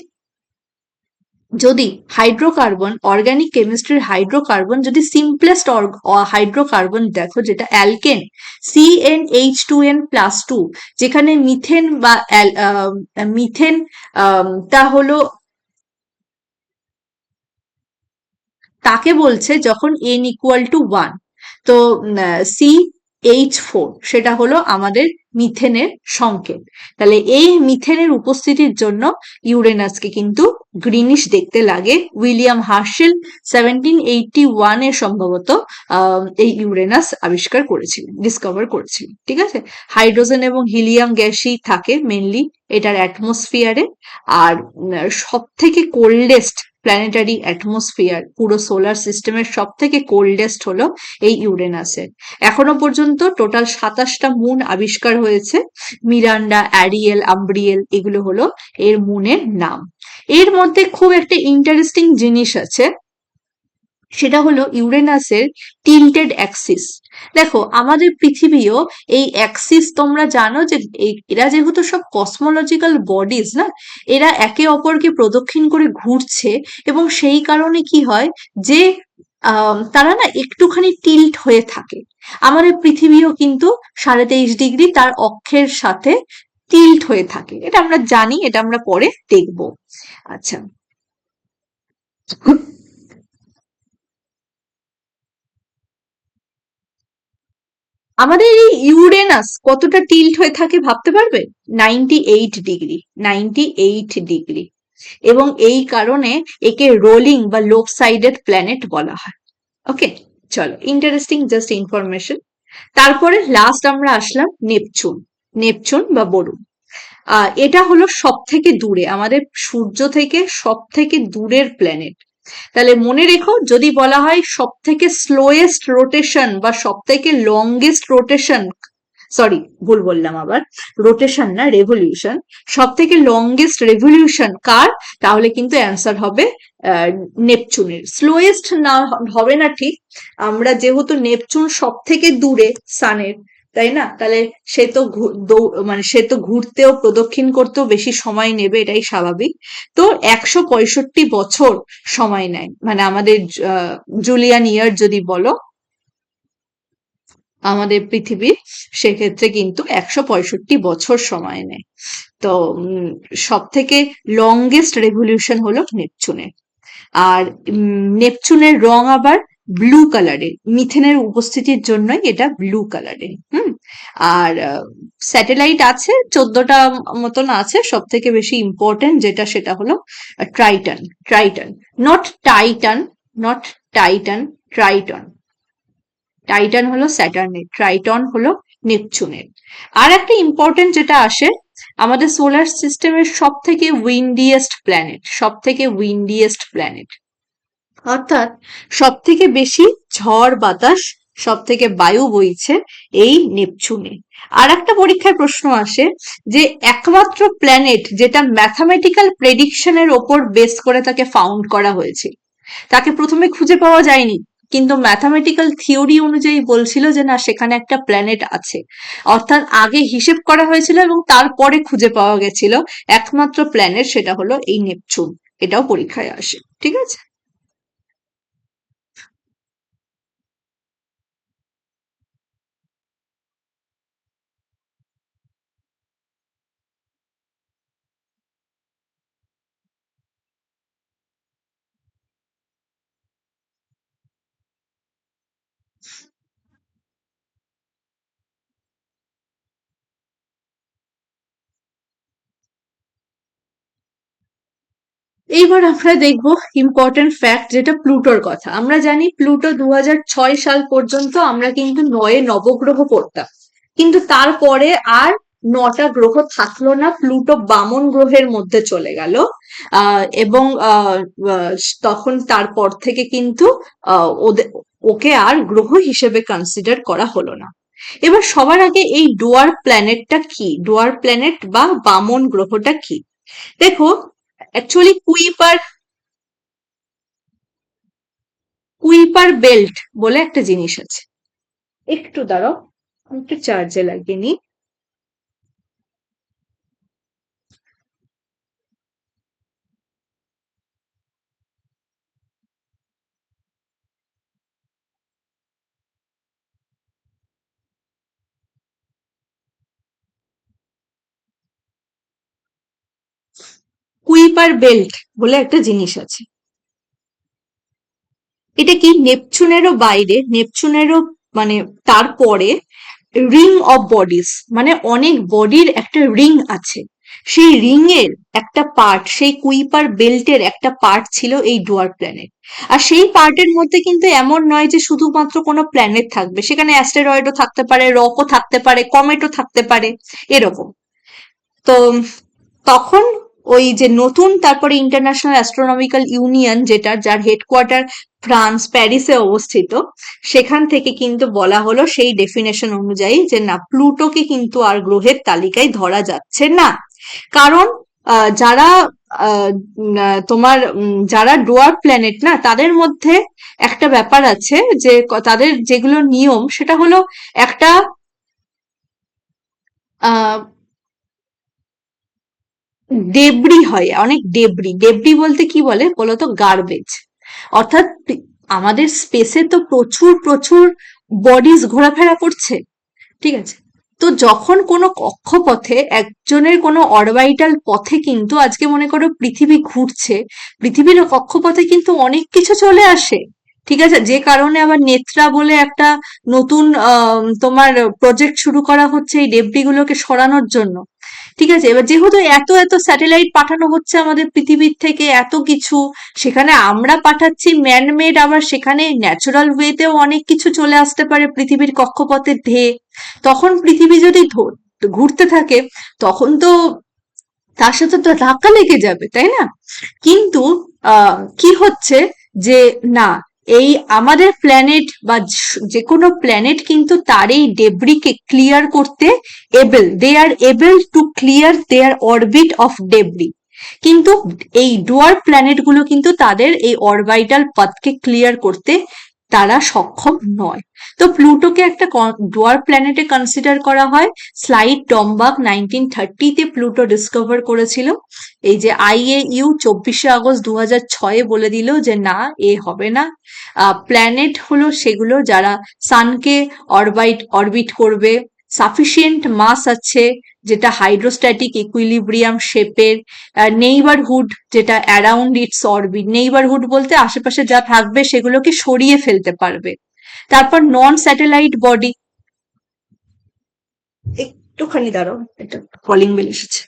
যদি হাইড্রোকার্বন, অর্গানিক কেমিস্ট্রির হাইড্রোকার্বন, যদি সিম্পলেস্ট হাইড্রোকার্বন দেখো, যেটা অ্যালকেন, CnH2n+2, যেখানে মিথেন বা মিথেন টা হলো, তাকে বলছে যখন n=1, তো CH4 সেটা হলো আমাদের মিথেনের সংকেত। তাহলে এই মিথেনের উপস্থিতির জন্য ইউরেনাসকে কিন্তু গ্রিনিশ দেখতে লাগে। উইলিয়াম হার্শেল 1781 সম্ভবত এই ইউরেনাস আবিষ্কার করেছিলেন, ডিসকভার করেছিলেন। ঠিক আছে, হাইড্রোজেন এবং হিলিয়াম গ্যাসই থাকে মেনলি এটার অ্যাটমসফিয়ারে। আর সব থেকে কোল্ডেস্ট প্ল্যানেটারি অ্যাটমসফিয়ার পুরো সোলার সিস্টেমের সব থেকে কোল্ডেস্ট হলো এই ইউরেনাসের। এখনো পর্যন্ত টোটাল 27টা মুন আবিষ্কার হয়েছে। মিরান্ডা, অ্যারিয়েল, আম্ব্রিয়েল, এগুলো হলো এর মুনের নাম। এর মধ্যে খুব একটা ইন্টারেস্টিং জিনিস আছে, সেটা হলো ইউরেনাসের টিল্টেড অ্যাক্সিস। দেখো আমাদের পৃথিবীও এই অ্যাক্সিস, তোমরা জানো যে এরা যেহেতু সব কসমোলজিক্যাল বডিজ না, এরা একে অপরকে প্রদক্ষিণ করে ঘুরছে, এবং সেই কারণে কি হয় যে তারা না একটুখানি টিল্ট হয়ে থাকে। আমাদের পৃথিবীও কিন্তু 23.5 ডিগ্রি তার অক্ষের সাথে টিল্ট হয়ে থাকে, এটা আমরা জানি, এটা আমরা পরে দেখব। আচ্ছা, আমাদের এই ইউরেনাস কতটা টিল্ট হয়ে থাকে ভাবতে পারবে? 98 ডিগ্রি, 98 ডিগ্রি। এবং এই কারণে একে রোলিং বা লোপ সাইডেড প্ল্যানেট বলা হয়। ওকে, চলো, ইন্টারেস্টিং জাস্ট ইনফরমেশন। তারপরে লাস্ট আমরা আসলাম নেপচুন। নেপচুন বা বরুণ, এটা হলো সব থেকে দূরে, আমাদের সূর্য থেকে সব থেকে দূরের প্ল্যানেট। তাহলে মনে রেখো, যদি বলা হয় সব থেকে স্লোয়েস্ট রোটেশন বা সব থেকে লংগেস্ট রোটেশন, সরি ভুল বললাম আবার, রোটেশন না, রেভলিউশন, সব থেকে লংগেস্ট রেভলিউশন কার, তাহলে কিন্তু অ্যান্সার হবে নেপচুনের। স্লোয়েস্ট না হবে না ঠিক, আমরা যেহেতু নেপচুন সব থেকে দূরে সানের, তাই না, তাহলে সে তো মানে সে তো ঘুরতেও, প্রদক্ষিণ করতেও বেশি সময় নেবে, এটাই স্বাভাবিক। তো 165 বছর সময় নেয়, মানে আমাদের জুলিয়ান ইয়ার যদি বলো আমাদের পৃথিবীর, সেক্ষেত্রে কিন্তু 165 বছর সময় নেয়। তো সব থেকে লংগেস্ট রেভলিউশন হলো নেপচুনের। আর নেপচুনের রং আবার ব্লু কালারের, মিথেনের উপস্থিতির জন্যই এটা ব্লু কালারের। আর স্যাটেলাইট আছে 14টা মতন আছে, সব থেকে বেশি ইম্পর্টেন্ট যেটা, সেটা হলো Triton. Triton, not Titan, not Titan, Triton. Titan হলো স্যাটার্নের, ট্রাইটন হলো নেপচুনের। আর একটা ইম্পর্টেন্ট যেটা আসে, আমাদের সোলার সিস্টেমের সব থেকে উইন্ডিয়েস্ট প্ল্যানেট, সব থেকে উইন্ডিয়েস্ট প্ল্যানেট, অর্থাৎ সব থেকে বেশি ঝড় বাতাস, সব থেকে বায়ু বইছে এই নেপচুনে। আর একটা পরীক্ষায় প্রশ্ন আসে যে একমাত্র প্ল্যানেট যেটা ম্যাথামেটিক্যাল প্রেডিকশনের ওপর বেস করে তাকে ফাউন্ড করা হয়েছে, তাকে প্রথমে খুঁজে পাওয়া যায়নি, কিন্তু ম্যাথামেটিক্যাল থিওরি অনুযায়ী বলছিল যে না, সেখানে একটা প্ল্যানেট আছে। অর্থাৎ আগে হিসেব করা হয়েছিল এবং তারপরে খুঁজে পাওয়া গেছিল একমাত্র প্ল্যানেট, সেটা হলো এই নেপচুন। এটাও পরীক্ষায় আসে। ঠিক আছে। এইবার আমরা দেখবো ইম্পর্টেন্ট ফ্যাক্ট, যেটা প্লুটোর কথা। আমরা জানি প্লুটো 2006 সাল পর্যন্ত আমরা কিন্তু 9 নবগ্রহ পড়তাম, কিন্তু তারপরে আর 9টা গ্রহ থাকলো না, প্লুটো বামন গ্রহের মধ্যে চলে গেল। এবং আহ, তখন তারপর থেকে কিন্তু ওদের ওকে আর গ্রহ হিসেবে কনসিডার করা হলো না। এবার সবার আগে এই ডোয়ার প্ল্যানেটটা কি, ডোয়ার প্ল্যানেট বা বামন গ্রহটা কি? দেখো, অ্যাকচুয়ালি কুইপার বেল্ট বলে একটা জিনিস আছে। একটু দাঁড়াও, আমি একটু চার্জে লাগিয়ে নি। কুইপার বেল্ট বলে একটা জিনিস আছে। এটা কি নেপচুনেরও বাইরে, নেপচুনেরও মানে তারপরে রিং অফ বডিজ, মানে অনেক বডির একটা রিং আছে। সেই রিং এর একটা পার্ট, সেই কুইপার বেল্টের একটা পার্ট ছিল এই ডুয়ার প্ল্যানেট। আর সেই পার্টের মধ্যে কিন্তু এমন নয় যে শুধুমাত্র কোনো প্ল্যানেট থাকবে, সেখানে অ্যাস্টেরয়েডও থাকতে পারে, রকও থাকতে পারে, কমেটও থাকতে পারে, এরকম। তো তখন ওই যে নতুন তারপরে ইন্টারন্যাশনাল অ্যাস্ট্রোনমিক্যাল ইউনিয়ন, যেটা যার হেডকোয়ার্টার ফ্রান্স প্যারিসে অবস্থিত, সেখান থেকে কিন্তু বলা হলো সেই ডেফিনেশন অনুযায়ী যে না, প্লুটোকে কিন্তু আর গ্রহের তালিকায় ধরা যাচ্ছে না। কারণ যারা তোমার যারা ডোয়ার প্ল্যানেট না, তাদের মধ্যে একটা ব্যাপার আছে যে তাদের যেগুলো নিয়ম, সেটা হলো একটা আহ ডেবরি হয়, অনেক ডেবরি। ডেবরি বলতে কি বলে বলতো? গার্বেজ। অর্থাৎ আমাদের স্পেসে তো প্রচুর প্রচুর বডিজ ঘোরাফেরা করছে, ঠিক আছে? তো যখন কোনো কক্ষপথে একজনের কোনো অরবাইটাল পথে কিন্তু, আজকে মনে করো পৃথিবী ঘুরছে, পৃথিবীর কক্ষপথে কিন্তু অনেক কিছু চলে আসে, ঠিক আছে? যে কারণে আবার নেত্রা বলে একটা নতুন তোমার প্রজেক্ট শুরু করা হচ্ছে এই ডেবরি গুলোকে সরানোর জন্য, ঠিক আছে? এবার যেহেতু এত এত স্যাটেলাইট পাঠানো হচ্ছে আমাদের পৃথিবীর থেকে, এত কিছু সেখানে আমরা পাঠাচ্ছি ম্যানমেড, আবার সেখানে ন্যাচারাল ওয়েতেও অনেক কিছু চলে আসতে পারে পৃথিবীর কক্ষপথে ধেয়ে। তখন পৃথিবী যদি ঘুরতে থাকে, তখন তো তার সাথে তো ধাক্কা লেগে যাবে, তাই না? কিন্তু কি হচ্ছে যে না, এই আমাদের প্ল্যানেট বা যে কোনো প্ল্যানেট কিন্তু তার এই ডেব্রিকে ক্লিয়ার করতে able, they are able to clear their orbit of debris. কিন্তু এই ডুয়ার প্ল্যানেট গুলো কিন্তু তাদের এই অরবাইটাল পাথকে ক্লিয়ার করতে তারা সক্ষম নয়। তো প্লুটোকে একটা ডুয়ার প্ল্যানেটে কনসিডার করা হয়। স্লাইড টম্বাক 1930-তে প্লুটো ডিসকভার করেছিল। এই যে IAU 24শে আগস্ট 2006-এ বলে দিল যে না, এ হবে না। প্ল্যানেট হলো সেগুলো যারা সানকে অরবিট করবে, সাফিসিয়েন্ট মাস আছে, যেটা হাইড্রোস্ট্যাটিক ইকুইলিব্রিয়াম শেপের, নেইবারহুড, যেটা অ্যারাউন্ড ইটস অরবিট, নেইবারহুড বলতে আশেপাশে যা থাকবে সেগুলোকে সরিয়ে ফেলতে পারবে। তারপর নন স্যাটেলাইট বডি। একটুখানি দাঁড়াও, এটা কলিং বেল এসেছে।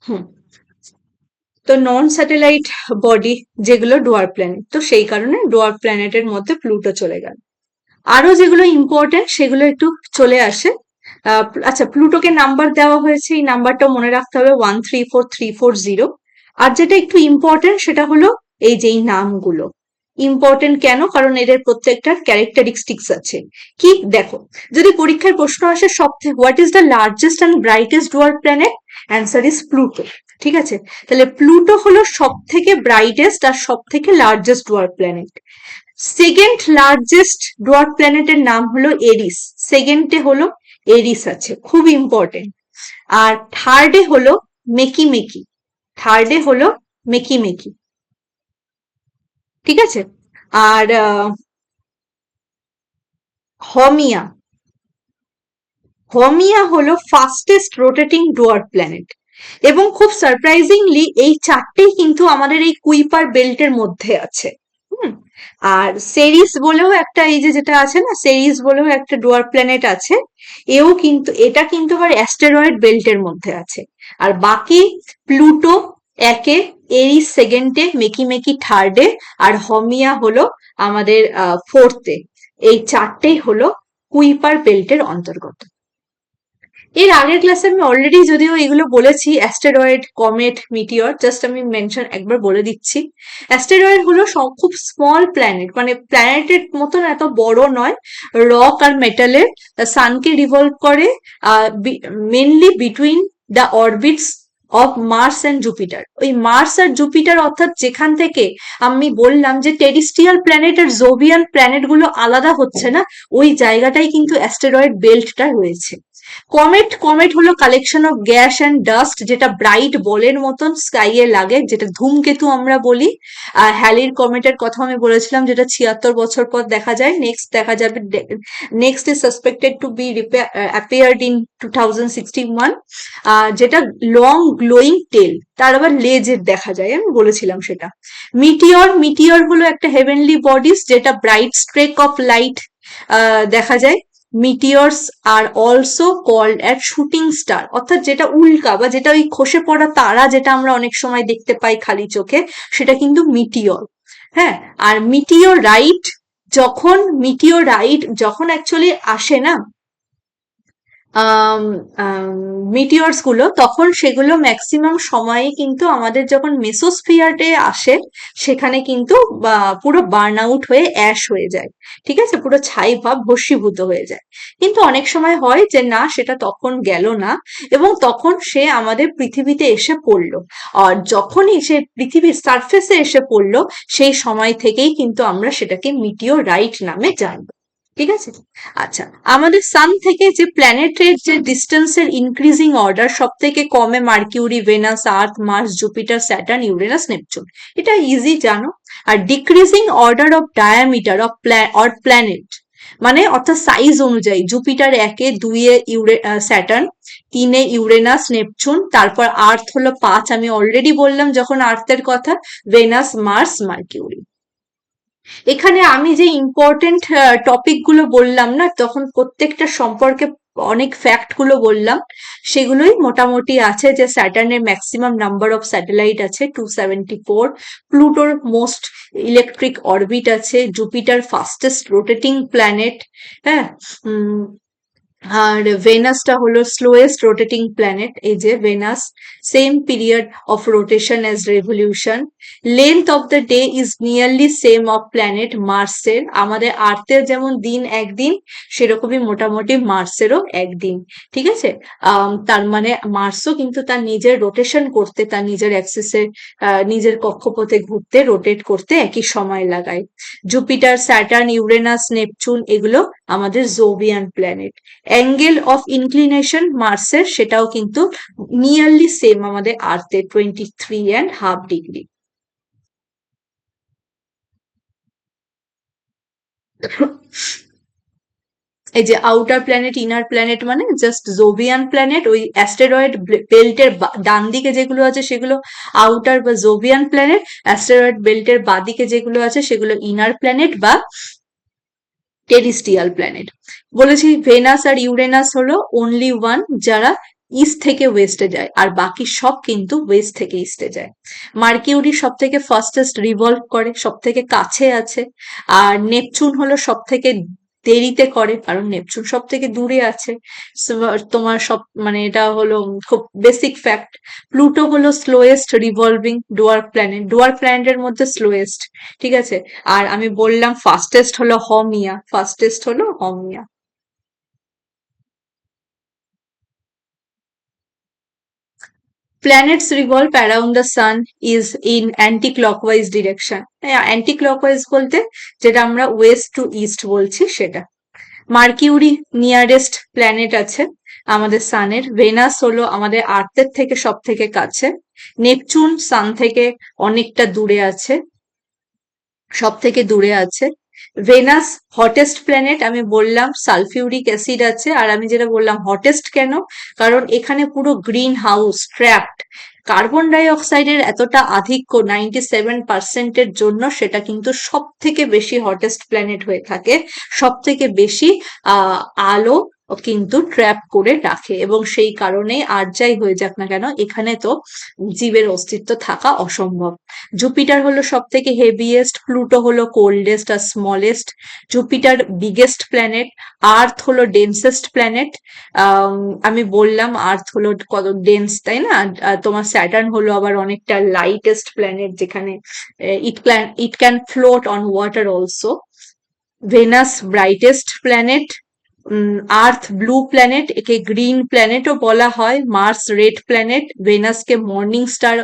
হুম। তো নন স্যাটেলাইট বডি যেগুলো ডোয়ার প্ল্যানেট, তো সেই কারণে ডোয়ার প্ল্যানেটের মধ্যে প্লুটো চলে গেল। আরো যেগুলো ইম্পর্টেন্ট সেগুলো একটু চলে আসে। আচ্ছা, প্লুটোকে নাম্বার দেওয়া হয়েছে, এই নাম্বারটা মনে রাখতে হবে 134340। আর যেটা একটু ইম্পর্টেন্ট সেটা হলো এই যে এই নামগুলো ইম্পর্টেন্ট কেন, কারণ এদের প্রত্যেকটার ক্যারেক্টারিস্টিক্স আছে। কি দেখো, যদি পরীক্ষায় প্রশ্ন আসে সবথেকে what is the largest and brightest dwarf planet, answer is Pluto. ঠিক আছে, তাহলে প্লুটো হলো সব থেকে ব্রাইটেস্ট আর সব থেকে largest dwarf planet. Second largest dwarf প্ল্যানেটের নাম হলো এরিস, সেকেন্ডে হলো এরিস আছে, খুব ইম্পর্টেন্ট। আর থার্ডে হলো মেকি মেকি, থার্ডে হলো মেকি মেকি, ঠিক আছে? আর হমিয়া হমিয়া হলো ফাস্টেস্ট রোটেটিং ডোয়ার্ফ প্ল্যানেট, এবং খুব সারপ্রাইজিংলি এই চারটেই কিন্তু আমাদের এই কুইপার বেল্টের মধ্যে আছে। হুম। আর সেরিস বলেও একটা, এই যে যেটা আছে না, সেরিস বলেও একটা ডোয়ার্ফ প্ল্যানেট আছে, এটা কিন্তু আবার অ্যাস্টেরয়েড বেল্টের মধ্যে আছে। আর বাকি প্লুটো একে, এরিস সেকেন্ডে, মেকি মেকি থার্ডে, আর হমিয়া হলো আমাদের ফোর্থে। এই চারটেই হলো কুইপার বেল্টের অন্তর্গত। এর আগের ক্লাসে আমি অলরেডি যদিও এগুলো বলেছি, অ্যাস্টেরয়েড, কমেট, মিটিওর, জাস্ট আমি মেনশন একবার বলে দিচ্ছি। অ্যাস্টেরয়েড হলো খুব স্মল প্ল্যানেট, মানে প্ল্যানেটের মতন এত বড় নয়, রক আর মেটালের, সানকে রিভলভ করে mainly between the orbits of Mars and Jupiter. ওই মার্স আর জুপিটার, অর্থাৎ যেখান থেকে আমি বললাম যে টেরিস্ট্রিয়াল প্ল্যানেট আর জোভিয়ান প্ল্যানেট গুলো আলাদা হচ্ছে না, ওই জায়গাটাই কিন্তু অ্যাস্টেরয়েড বেল্টটা রয়েছে। কমেট হলো collection of gas and dust, যেটা ব্রাইট বলের মতন স্কাইয়ে লাগে, যেটা ধূমকেতু আমরা বলি। আর হ্যালির কমেটের কথা আমি বলেছিলাম, যেটা 76 বছর পর দেখা যায়, নেক্সট দেখা যাবে, next is suspected to be appeared in 2061, যেটা লং গ্লোয়িং টেল, তার আবার লেজের দেখা যায়, আমি বলেছিলাম সেটা। মিটিওর হলো একটা হেভেনলি বডিস, যেটা ব্রাইট স্ট্রেক অফ লাইট দেখা যায়। Meteors are also called at shooting star, অর্থাৎ যেটা উল্কা বা যেটা ওই খসে পড়া তারা, যেটা আমরা অনেক সময় দেখতে পাই খালি চোখে, সেটা কিন্তু মিটিওর। হ্যাঁ। আর মিটিওরাইট যখন অ্যাকচুয়ালি আসে না, মিটিওরস গুলো, তখন সেগুলো ম্যাক্সিমাম সময়ে কিন্তু আমাদের যখন মেসোস্ফিয়ারে আসে, সেখানে কিন্তু পুরো বার্ন আউট হয়ে অ্যাশ হয়ে যায়। ঠিক আছে, পুরো ছাই ভাব ভস্মীভূত হয়ে যায়। কিন্তু অনেক সময় হয় যে না, সেটা তখন গেল না, এবং তখন সে আমাদের পৃথিবীতে এসে পড়লো। আর যখনই সে পৃথিবীর সারফেসে এসে পড়লো, সেই সময় থেকেই কিন্তু আমরা সেটাকে মিটিওরাইট নামে জানবো। ঠিক আছে। আচ্ছা, আমাদের সান থেকে যে প্ল্যানেটের যে ডিস্টেন্সের ইনক্রিজিং অর্ডার, সব থেকে কমে Mercury, Venus, Earth, Mars, Jupiter, Saturn, Uranus, Neptune, এটা ইজি জানো। আর decreasing order of diameter of planet, মানে অর্থাৎ সাইজ অনুযায়ী, জুপিটার একে, দুইয়ে স্যাটার্ন, তিনে ইউরেনাস, নেপচুন, তারপর আর্থ হলো 5, আমি অলরেডি বললাম যখন আর্থের কথা, ভেনাস, মার্স, মার্কিউরি। এখানে আমি যে ইম্পর্টেন্ট টপিক গুলো বললাম না, তখন প্রত্যেকটা সম্পর্কে অনেক ফ্যাক্ট গুলো বললাম, সেগুলোই মোটামুটি আছে। যে স্যাটার্নের ম্যাক্সিমাম নাম্বার অফ স্যাটেলাইট আছে 274, প্লুটোর মোস্ট ইলেকট্রিক অরবিট আছে, জুপিটার ফাস্টেস্ট রোটেটিং প্ল্যানেট, হ্যাঁ, আর ভেনাসটা হলো স্লোয়েস্ট রোটেটিং প্ল্যানেট। এই যে Venus, same period of rotation as revolution, length of the day is nearly same of planet মার্সের, আমাদের আর্থের যেমন দিন একদিন, সেরকমই মোটামুটি মার্সেরও একদিন। ঠিক আছে। তার মানে মার্সও কিন্তু তার নিজের রোটেশন করতে, তার নিজের অ্যাক্সিসে, নিজের কক্ষপথে ঘুরতে, রোটেট করতে একই সময় লাগায়। জুপিটার, স্যাটার্ন, ইউরেনাস, নেপচুন, এগুলো আমাদের Jovian planet. Angle of inclination মার্সের, সেটাও কিন্তু নিয়ারলি সেম আমাদের আর্থের, 23.5 ডিগ্রি। এই যে আউটার প্ল্যানেট, ইনার প্ল্যানেট, মানে জাস্ট জোভিয়ান প্ল্যানেট, ওই অ্যাস্টেরয়েড বেল্টের ডান দিকে যেগুলো আছে সেগুলো আউটার বা জোভিয়ান প্ল্যানেট, অ্যাস্টেরয়েড বেল্টের বাদিকে যেগুলো আছে সেগুলো ইনার প্ল্যানেট বা টেরিস্ট্রিয়াল প্ল্যানেট। বলেছি ভেনাস আর ইউরেনাস হলো অনলি ওয়ান যারা ইস্ট থেকে ওয়েস্টে যায়, আর বাকি সব কিন্তু ওয়েস্ট থেকে ইস্টে যায়। মার্কিউরি সব থেকে ফাস্টেস্ট রিভলভ করে, সব থেকে কাছে আছে। আর নেপচুন হলো সব থেকে দেরিতে করে, কারণ নেপচুন সব থেকে দূরে আছে। তোমার সব, মানে এটা হলো খুব বেসিক ফ্যাক্ট। প্লুটো হলো স্লোয়েস্ট রিভলভিং ডুয়ার্ফ প্ল্যানেটের মধ্যে স্লোয়েস্ট। ঠিক আছে। আর আমি বললাম ফাস্টেস্ট হলো হমিয়া। Planets revolve around the sun is in anti-clockwise direction. anti-clockwise বলতে যেটা আমরা ওয়েস্ট টু ইস্ট বলছি সেটা। মার্কিউরি নিয়ারেস্ট প্ল্যানেট আছে আমাদের সানের। ভেনাস হলো আমাদের আর্থের থেকে সব থেকে কাছে। নেপচুন সান থেকে অনেকটা দূরে আছে। সব থেকে দূরে আছে। ভেনাস হটেস্ট প্ল্যানেট, আমি বললাম সালফিউরিক অ্যাসিড আছে। আর আমি যেটা বললাম হটেস্ট কেন, কারণ এখানে পুরো green house trapped, carbon die অক্সাইডের এতটা আধিক্য 97% জন্য সেটা কিন্তু সব থেকে বেশি হটেস্ট প্ল্যানেট হয়ে থাকে। সব থেকে বেশি আলো কিন্তু ট্র্যাপ করে রাখে, এবং সেই কারণে আর যাই হয়ে যাক না কেন এখানে তো জীবের অস্তিত্ব থাকা অসম্ভব। জুপিটার হলো সব থেকে হেভিয়েস্ট, প্লুটো হলো কোল্ডেস্ট আর স্মলেস্ট, জুপিটার বিগেস্ট প্ল্যানেট, আর্থ হলো ডেন্সেস্ট প্ল্যানেট। আমি বললাম আর্থ হলো কত ডেন্স, তাই না? আর তোমার স্যাটার্ন হলো আবার অনেকটা লাইটেস্ট প্ল্যানেট, যেখানে it can float on water also. Venus brightest planet, Earth blue planet, একে গ্রিন প্ল্যানেটও বলা হয়। মার্স রেড প্ল্যানেট, ভেনাসকে morning star,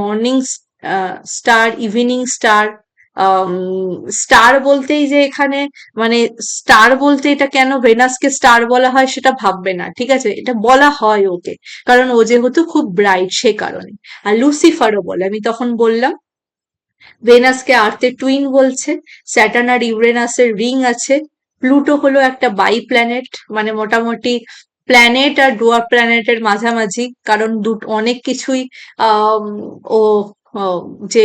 morning star, evening star. Star বলতেই যে এখানে মানে স্টার বলতে এটা কেন ভেনাসকে স্টার বলা হয় সেটা ভাববে না, ঠিক আছে? এটা বলা হয় ওকে, কারণ ও যেহেতু খুব ব্রাইট সে কারণে। আর লুসিফারও বলে, আমি তখন বললাম। ভেনাসকে আর্থের টুইন বলছে। স্যাটার্ন আর ইউরেনাসের রিং আছে। প্লুটো হলো একটা বাই প্ল্যানেট, মানে মোটামুটি প্ল্যানেট আর ডুয়ার প্ল্যানেটের মাঝামাঝি, কারণ অনেক কিছুই আম, ও আহ, যে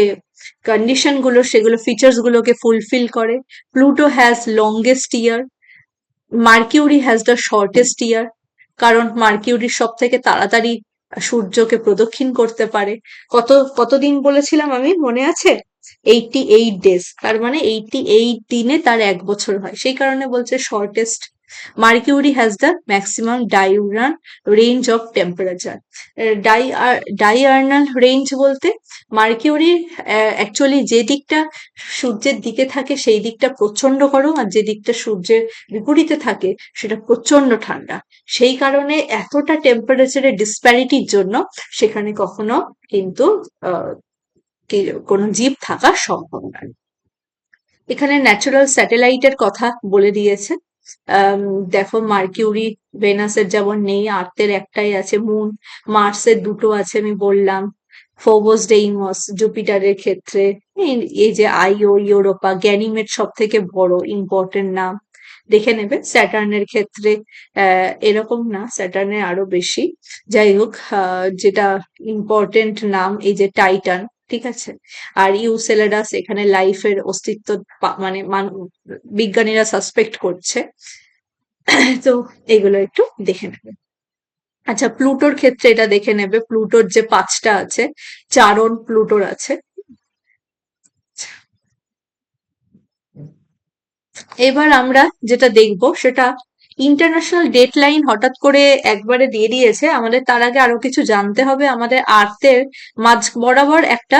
কন্ডিশন গুলো সেগুলো ফিচার্স গুলোকে ফুলফিল করে। Pluto has longest year, Mercury has the shortest year, কারণ মার্কিউরি সব থেকে তাড়াতাড়ি সূর্যকে প্রদক্ষিণ করতে পারে। কতদিন বলেছিলাম আমি, মনে আছে? 88 ডেজ, তার মানে 88 দিনে তার 1 বছর হয়, সেই কারণে বলছে shortest. Mercury has the maximum diurnal range of temperature. Diurnal range বলতে মার্কিউরি অ্যাকচুয়ালি যে দিকটা সূর্যের দিকে থাকে সেই দিকটা প্রচন্ড গরম, আর যে দিকটা সূর্যের বিপরীতে থাকে সেটা প্রচন্ড ঠান্ডা। সেই কারণে এতটা টেম্পারেচারের ডিসপ্যারিটির জন্য সেখানে কখনো কিন্তু আহ, কোনো জীব থাকা সম্ভব নয়। এখানে ন্যাচারাল স্যাটেলাইটের কথা বলে দিয়েছে। আম, দেখো মার্কিউরি ভেনাসের যেমন নেই, আর্থের একটাই আছে, মুন মার্সের দুটো আছে আমি বললাম। ফোবস ডেইমস জুপিটারের ক্ষেত্রে, এই যে আইও ইউরোপা গ্যানিমেড সব থেকে বড় ইম্পর্টেন্ট নাম, দেখে নেবে। স্যাটার্নের ক্ষেত্রে এরকম না, স্যাটার্নের আরো বেশি। যাই হোক, যেটা ইম্পর্টেন্ট নাম এই যে টাইটান, ঠিক আছে। আর ইউসেলাডাস, এখানে লাইফের অস্তিত্ব মানে বিজ্ঞানীরা সাসপেক্ট করছে। তো এগুলো একটু দেখে নেবে। আচ্ছা, প্লুটোর ক্ষেত্রে এটা দেখে নেবে, প্লুটোর যে 5টা আছে, চারণ প্লুটোর আছে। এবার আমরা যেটা দেখব সেটা ইন্টারন্যাশনাল ডেডলাইন হঠাৎ করে একবারে দিয়ে দিয়েছে আমাদের, তার আগে আরো কিছু জানতে হবে। আমাদের আর্থের মাঝ বরাবর একটা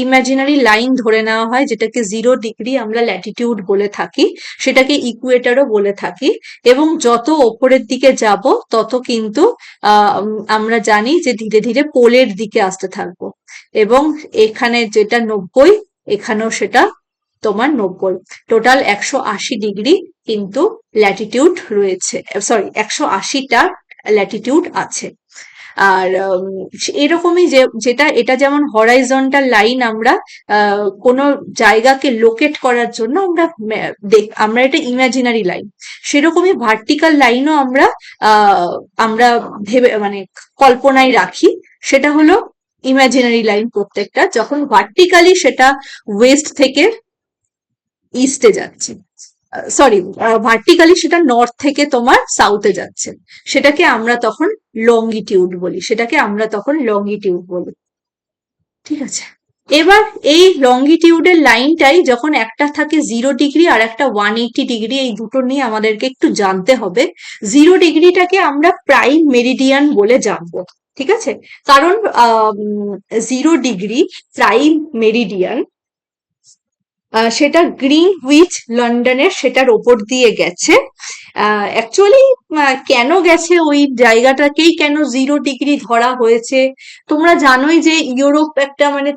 ইমাজিনারি লাইন ধরে নেওয়া হয়, যেটাকে 0 ডিগ্রি আমরা ল্যাটিটিউড বলে থাকি, সেটাকে ইকুয়েটারও বলে থাকি। এবং যত ওপরের দিকে যাব তত কিন্তু আমরা জানি যে ধীরে ধীরে পোলের দিকে আসতে থাকবো। এবং এখানে যেটা 90, এখানেও সেটা তোমার 90, টোটাল 180 ডিগ্রি কিন্তু ল্যাটিটিউড রয়েছে, সরি 180টা ল্যাটিটিউড আছে। আর এরকমই যেটা এটা যেমন হরাইজন্টাল লাইন, আমরা কোনো জায়গাকে লোকেট করার জন্য আমরা এটা ইমাজিনারি লাইন, সেরকমই ভার্টিক্যাল লাইনও আমরা ভেবে মানে কল্পনায় রাখি। সেটা হলো ইমাজিনারি লাইন প্রত্যেকটা, যখন ভার্টিক্যালি সেটা ওয়েস্ট থেকে ইস্টে যাচ্ছে, সরি ভার্টিক্যালি সেটা নর্থ থেকে তোমার সাউথে যাচ্ছে, সেটাকে আমরা তখন লঙ্গিটিউড বলি। ঠিক আছে, এবার এই লঙ্গিটিউডের লাইনটাই যখন একটা থাকে 0 ডিগ্রি আর একটা 180 ডিগ্রি, এই দুটো নিয়ে আমাদেরকে একটু জানতে হবে। 0 ডিগ্রিটাকে আমরা প্রাইম মেরিডিয়ান বলে জানবো, ঠিক আছে? কারণ 0 ডিগ্রি প্রাইম মেরিডিয়ান, সেটা গ্রিনউইচ লন্ডনের সেটার ওপর দিয়ে গেছে। অ্যাকচুয়ালি কেন গেছে ওই জায়গাটাকেই কেন 0 ডিগ্রি ধরা হয়েছে, তোমরা জানোই যে ইউরোপ একটা মানে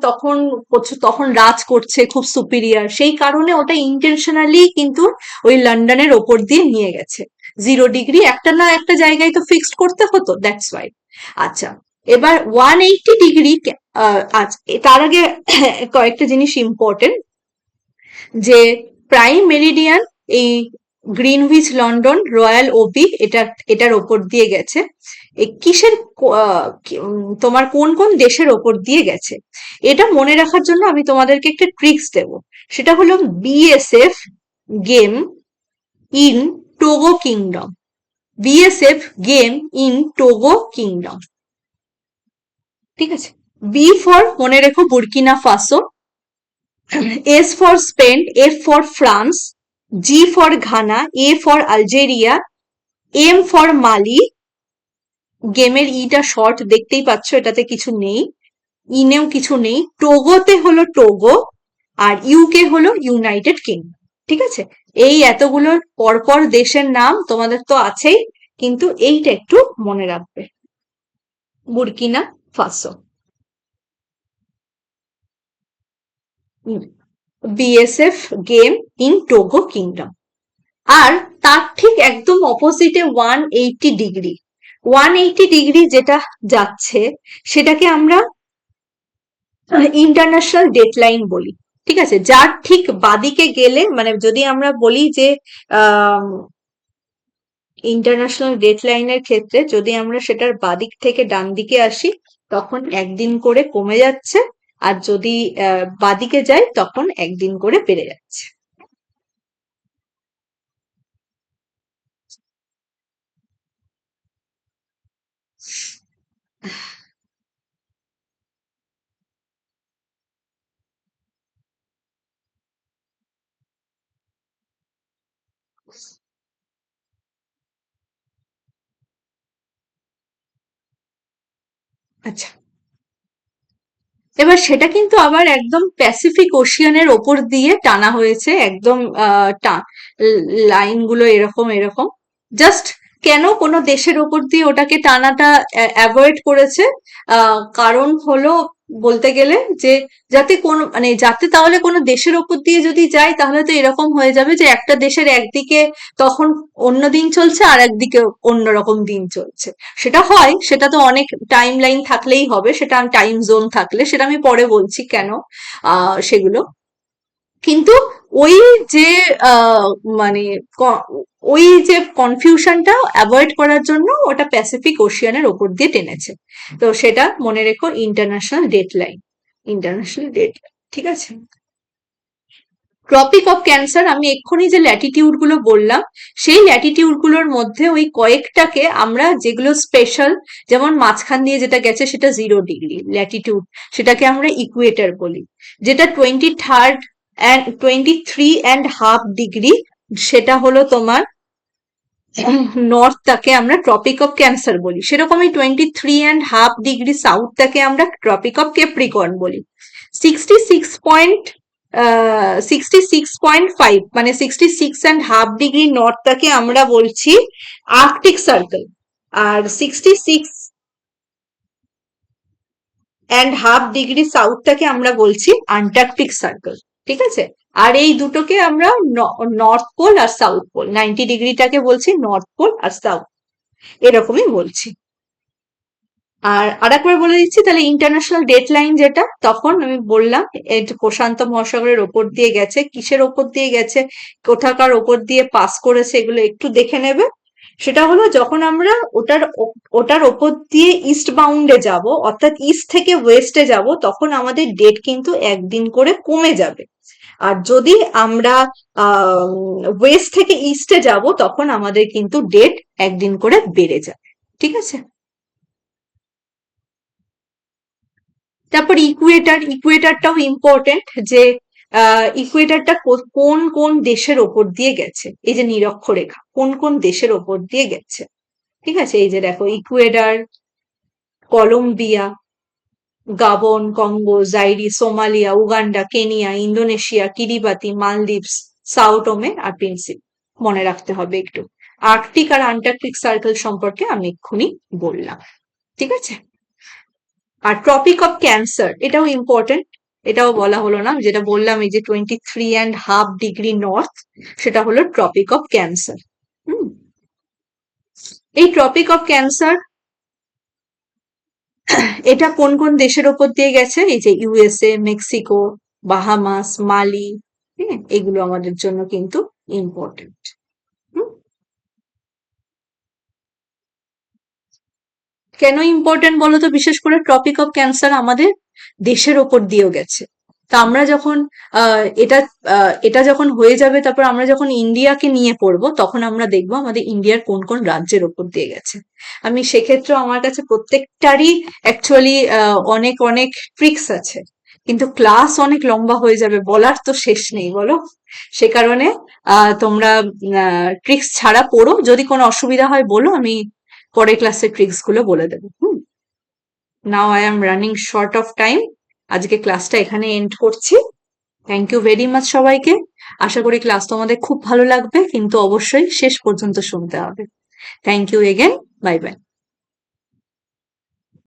তখন রাজ করছে খুব সুপিরিয়ার, সেই কারণে ওটা ইন্টেনশনালি কিন্তু ওই লন্ডনের ওপর দিয়ে নিয়ে গেছে। 0 ডিগ্রি একটা না একটা জায়গায় তো ফিক্সড করতে হতো, দ্যাটস ওয়াই। আচ্ছা, এবার 180 ডিগ্রি আজ তার আগে কয়েকটা জিনিস ইম্পর্টেন্ট, যে প্রাইম মেরিডিয়ান এই গ্রিনউইচ লন্ডন রয়্যাল ওবি এটার ওপর দিয়ে গেছে। এই কিসের তোমার কোন কোন দেশের ওপর দিয়ে গেছে এটা মনে রাখার জন্য আমি তোমাদেরকে একটা ট্রিক্স দেব। সেটা হলো BSF game in Togo kingdom. BSF game in Togo kingdom, ঠিক আছে। বি ফর মনে রেখো Burkina Faso, S for Spain, F for France, G for Ghana, A for Algeria, M for Mali। গেমের ইটা শর্ট দেখতেই পাচ্ছ, এটাতে কিছু নেই, ইনেও কিছু নেই। টোগোতে হলো টোগো, আর ইউকে হলো ইউনাইটেড কিংডম, ঠিক আছে। এই এতগুলো পরপর দেশের নাম তোমাদের তো আছেই, কিন্তু এইটা একটু মনে রাখবে। Burkina Faso, BSF game in Togo kingdom. আর তার ঠিক একদম অপোজিটে 180 ডিগ্রি, 180 ডিগ্রি যেটা যাচ্ছে সেটাকে আমরা ইন্টারন্যাশনাল ডেডলাইন বলি, ঠিক আছে। যার ঠিক বাদিকে গেলে, মানে যদি আমরা বলি যে ইন্টারন্যাশনাল ডেডলাইনের ক্ষেত্রে যদি আমরা সেটার বাদিক থেকে ডান দিকে আসি তখন একদিন করে কমে যাচ্ছে, আর যদি বাদিকে যাই তখন একদিন করে বেড়ে যাচ্ছে। আচ্ছা, এবার সেটা কিন্তু আবার একদম প্যাসিফিক ওশিয়ানের ওপর দিয়ে টানা হয়েছে, একদম লাইনগুলো এরকম এরকম। জাস্ট কেন কোনো দেশের ওপর দিয়ে ওটাকে টানাটা অ্যাভয়েড করেছে, কারণ হলো বলতে গেলে যে যাতে কোনো মানে যাতে তাহলে কোনো দেশের ওপর দিয়ে যদি যায় তাহলে তো এরকম হয়ে যাবে যে একটা দেশের একদিকে তখন অন্য দিন চলছে আর একদিকে অন্যরকম দিন চলছে। সেটা হয়, সেটা তো অনেক টাইম লাইন থাকলেই হবে, সেটা টাইম জোন থাকলে, সেটা আমি পরে বলছি কেন সেগুলো। কিন্তু ওই যে আহ, মানে ওই যে কনফিউশনটা অ্যাভয়েড করার জন্য ওটা প্যাসিফিক ওশিয়ানের ওপর দিয়ে টেনেছে। তো সেটা মনে রেখো, ইন্টারন্যাশনাল ডেডলাইন, ইন্টারন্যাশনাল ডেডলাইন, ঠিক আছে। ট্রপিক অফ ক্যান্সার, আমি এক্ষুনি যে ল্যাটিটিউড গুলো বললাম সেই ল্যাটিটিউড গুলোর মধ্যে ওই কয়েকটাকে আমরা যেগুলো স্পেশাল, যেমন মাঝখান দিয়ে যেটা গেছে সেটা 0 ডিগ্রি ল্যাটিটিউড, সেটাকে আমরা ইকুয়েটার বলি। যেটা 23.5 ডিগ্রি সেটা হলো তোমার নর্থটাকে আমরা ট্রপিক অফ ক্যান্সার বলি। সেরকমই 23.5 ডিগ্রি সাউথটাকে আমরা ট্রপিক অফ ক্যাপ্রিকর্ন বলি। 66.5 মানে 66.5 ডিগ্রি নর্থটাকে আমরা বলছি আর্কটিক সার্কেল, আর 66.5 ডিগ্রি সাউথটাকে আমরা বলছি আন্টার্কটিক সার্কেল, ঠিক আছে। আর এই দুটোকে আমরা নর্থ পোল আর সাউথ পোল, 90 ডিগ্রিটাকে বলছি নর্থ পোল আর সাউথ, এরকমই বলছি। আর আরেকবার বলে দিচ্ছি তাহলে, ইন্টারন্যাশনাল ডেডলাইন যেটা তখন আমি বললাম প্রশান্ত মহাসাগরের ওপর দিয়ে গেছে, কিসের ওপর দিয়ে গেছে, কোথাকার ওপর দিয়ে পাস করেছে, এগুলো একটু দেখে নেবে। সেটা হলো যখন আমরা ওটার ওপর দিয়ে ইস্ট বাউন্ডে যাব, অর্থাৎ ইস্ট থেকে ওয়েস্টে যাব, তখন আমাদের ডেট কিন্তু একদিন করে কমে যাবে। আর যদি আমরা ওয়েস্ট থেকে ইস্টে যাব তখন আমাদের কিন্তু ডেট একদিন করে বেড়ে যাবে, ঠিক আছে। তারপর ইকুয়েটারটাও ইম্পর্টেন্ট, যে ইকুয়েটারটা কোন কোন দেশের ওপর দিয়ে গেছে, এই যে নিরক্ষরেখা কোন কোন দেশের ওপর দিয়ে গেছে, ঠিক আছে। এই যে দেখো, Ecuador, Colombia, Gabon, Congo, Zaire, Somalia, Uganda, Kenya, Indonesia, Kiribati, মালদ্বীপস, সাও টোমে আর প্রিন্সিপ। মনে রাখতে হবে একটু। আর্কটিক আর আন্টার্কটিক সার্কেল সম্পর্কে আমি এক্ষুনি বললাম, ঠিক আছে। আর ট্রপিক অফ ক্যান্সার এটাও ইম্পর্টেন্ট, এটাও বলা হলো না, যেটা বললাম এই যে 23.5 ডিগ্রি নর্থ, সেটা হলো ট্রপিক অফ ক্যান্সার। এই ট্রপিক অফ ক্যান্সার এটা কোন কোন দেশের ওপর দিয়ে গেছে? এই যে ইউএসএ, মেক্সিকো, বাহামাস, মালি, হ্যাঁ, এগুলো আমাদের জন্য কিন্তু ইম্পর্টেন্ট। কেন ইম্পর্টেন্ট বলো তো? বিশেষ করে ট্রপিক অফ ক্যান্সার আমাদের দেশের ওপর দিয়েও গেছে। তা আমরা যখন এটা যখন হয়ে যাবে, তারপর আমরা যখন ইন্ডিয়াকে নিয়ে পড়বো, তখন আমরা দেখবো আমাদের ইন্ডিয়ার কোন কোন রাজ্যের ওপর দিয়ে গেছে। আমি সেক্ষেত্রে আমার কাছে প্রত্যেকটারই অ্যাকচুয়ালি অনেক অনেক ট্রিক্স আছে, কিন্তু ক্লাস অনেক লম্বা হয়ে যাবে, বলার তো শেষ নেই বলো। সে কারণে তোমরা ট্রিক্স ছাড়া পড়ো, যদি কোনো অসুবিধা হয় বলো, আমি পরের ক্লাসের ট্রিক্স গুলো বলে দেবো। Now I am running short of time. আজকে ক্লাসটা এখানে এন্ড করছি। থ্যাংক ইউ ভেরি মাচ সবাইকে। আশা করি ক্লাস তোমাদের খুব ভালো লাগবে, কিন্তু অবশ্যই শেষ পর্যন্ত শুনতে হবে। Thank you again. Bye by.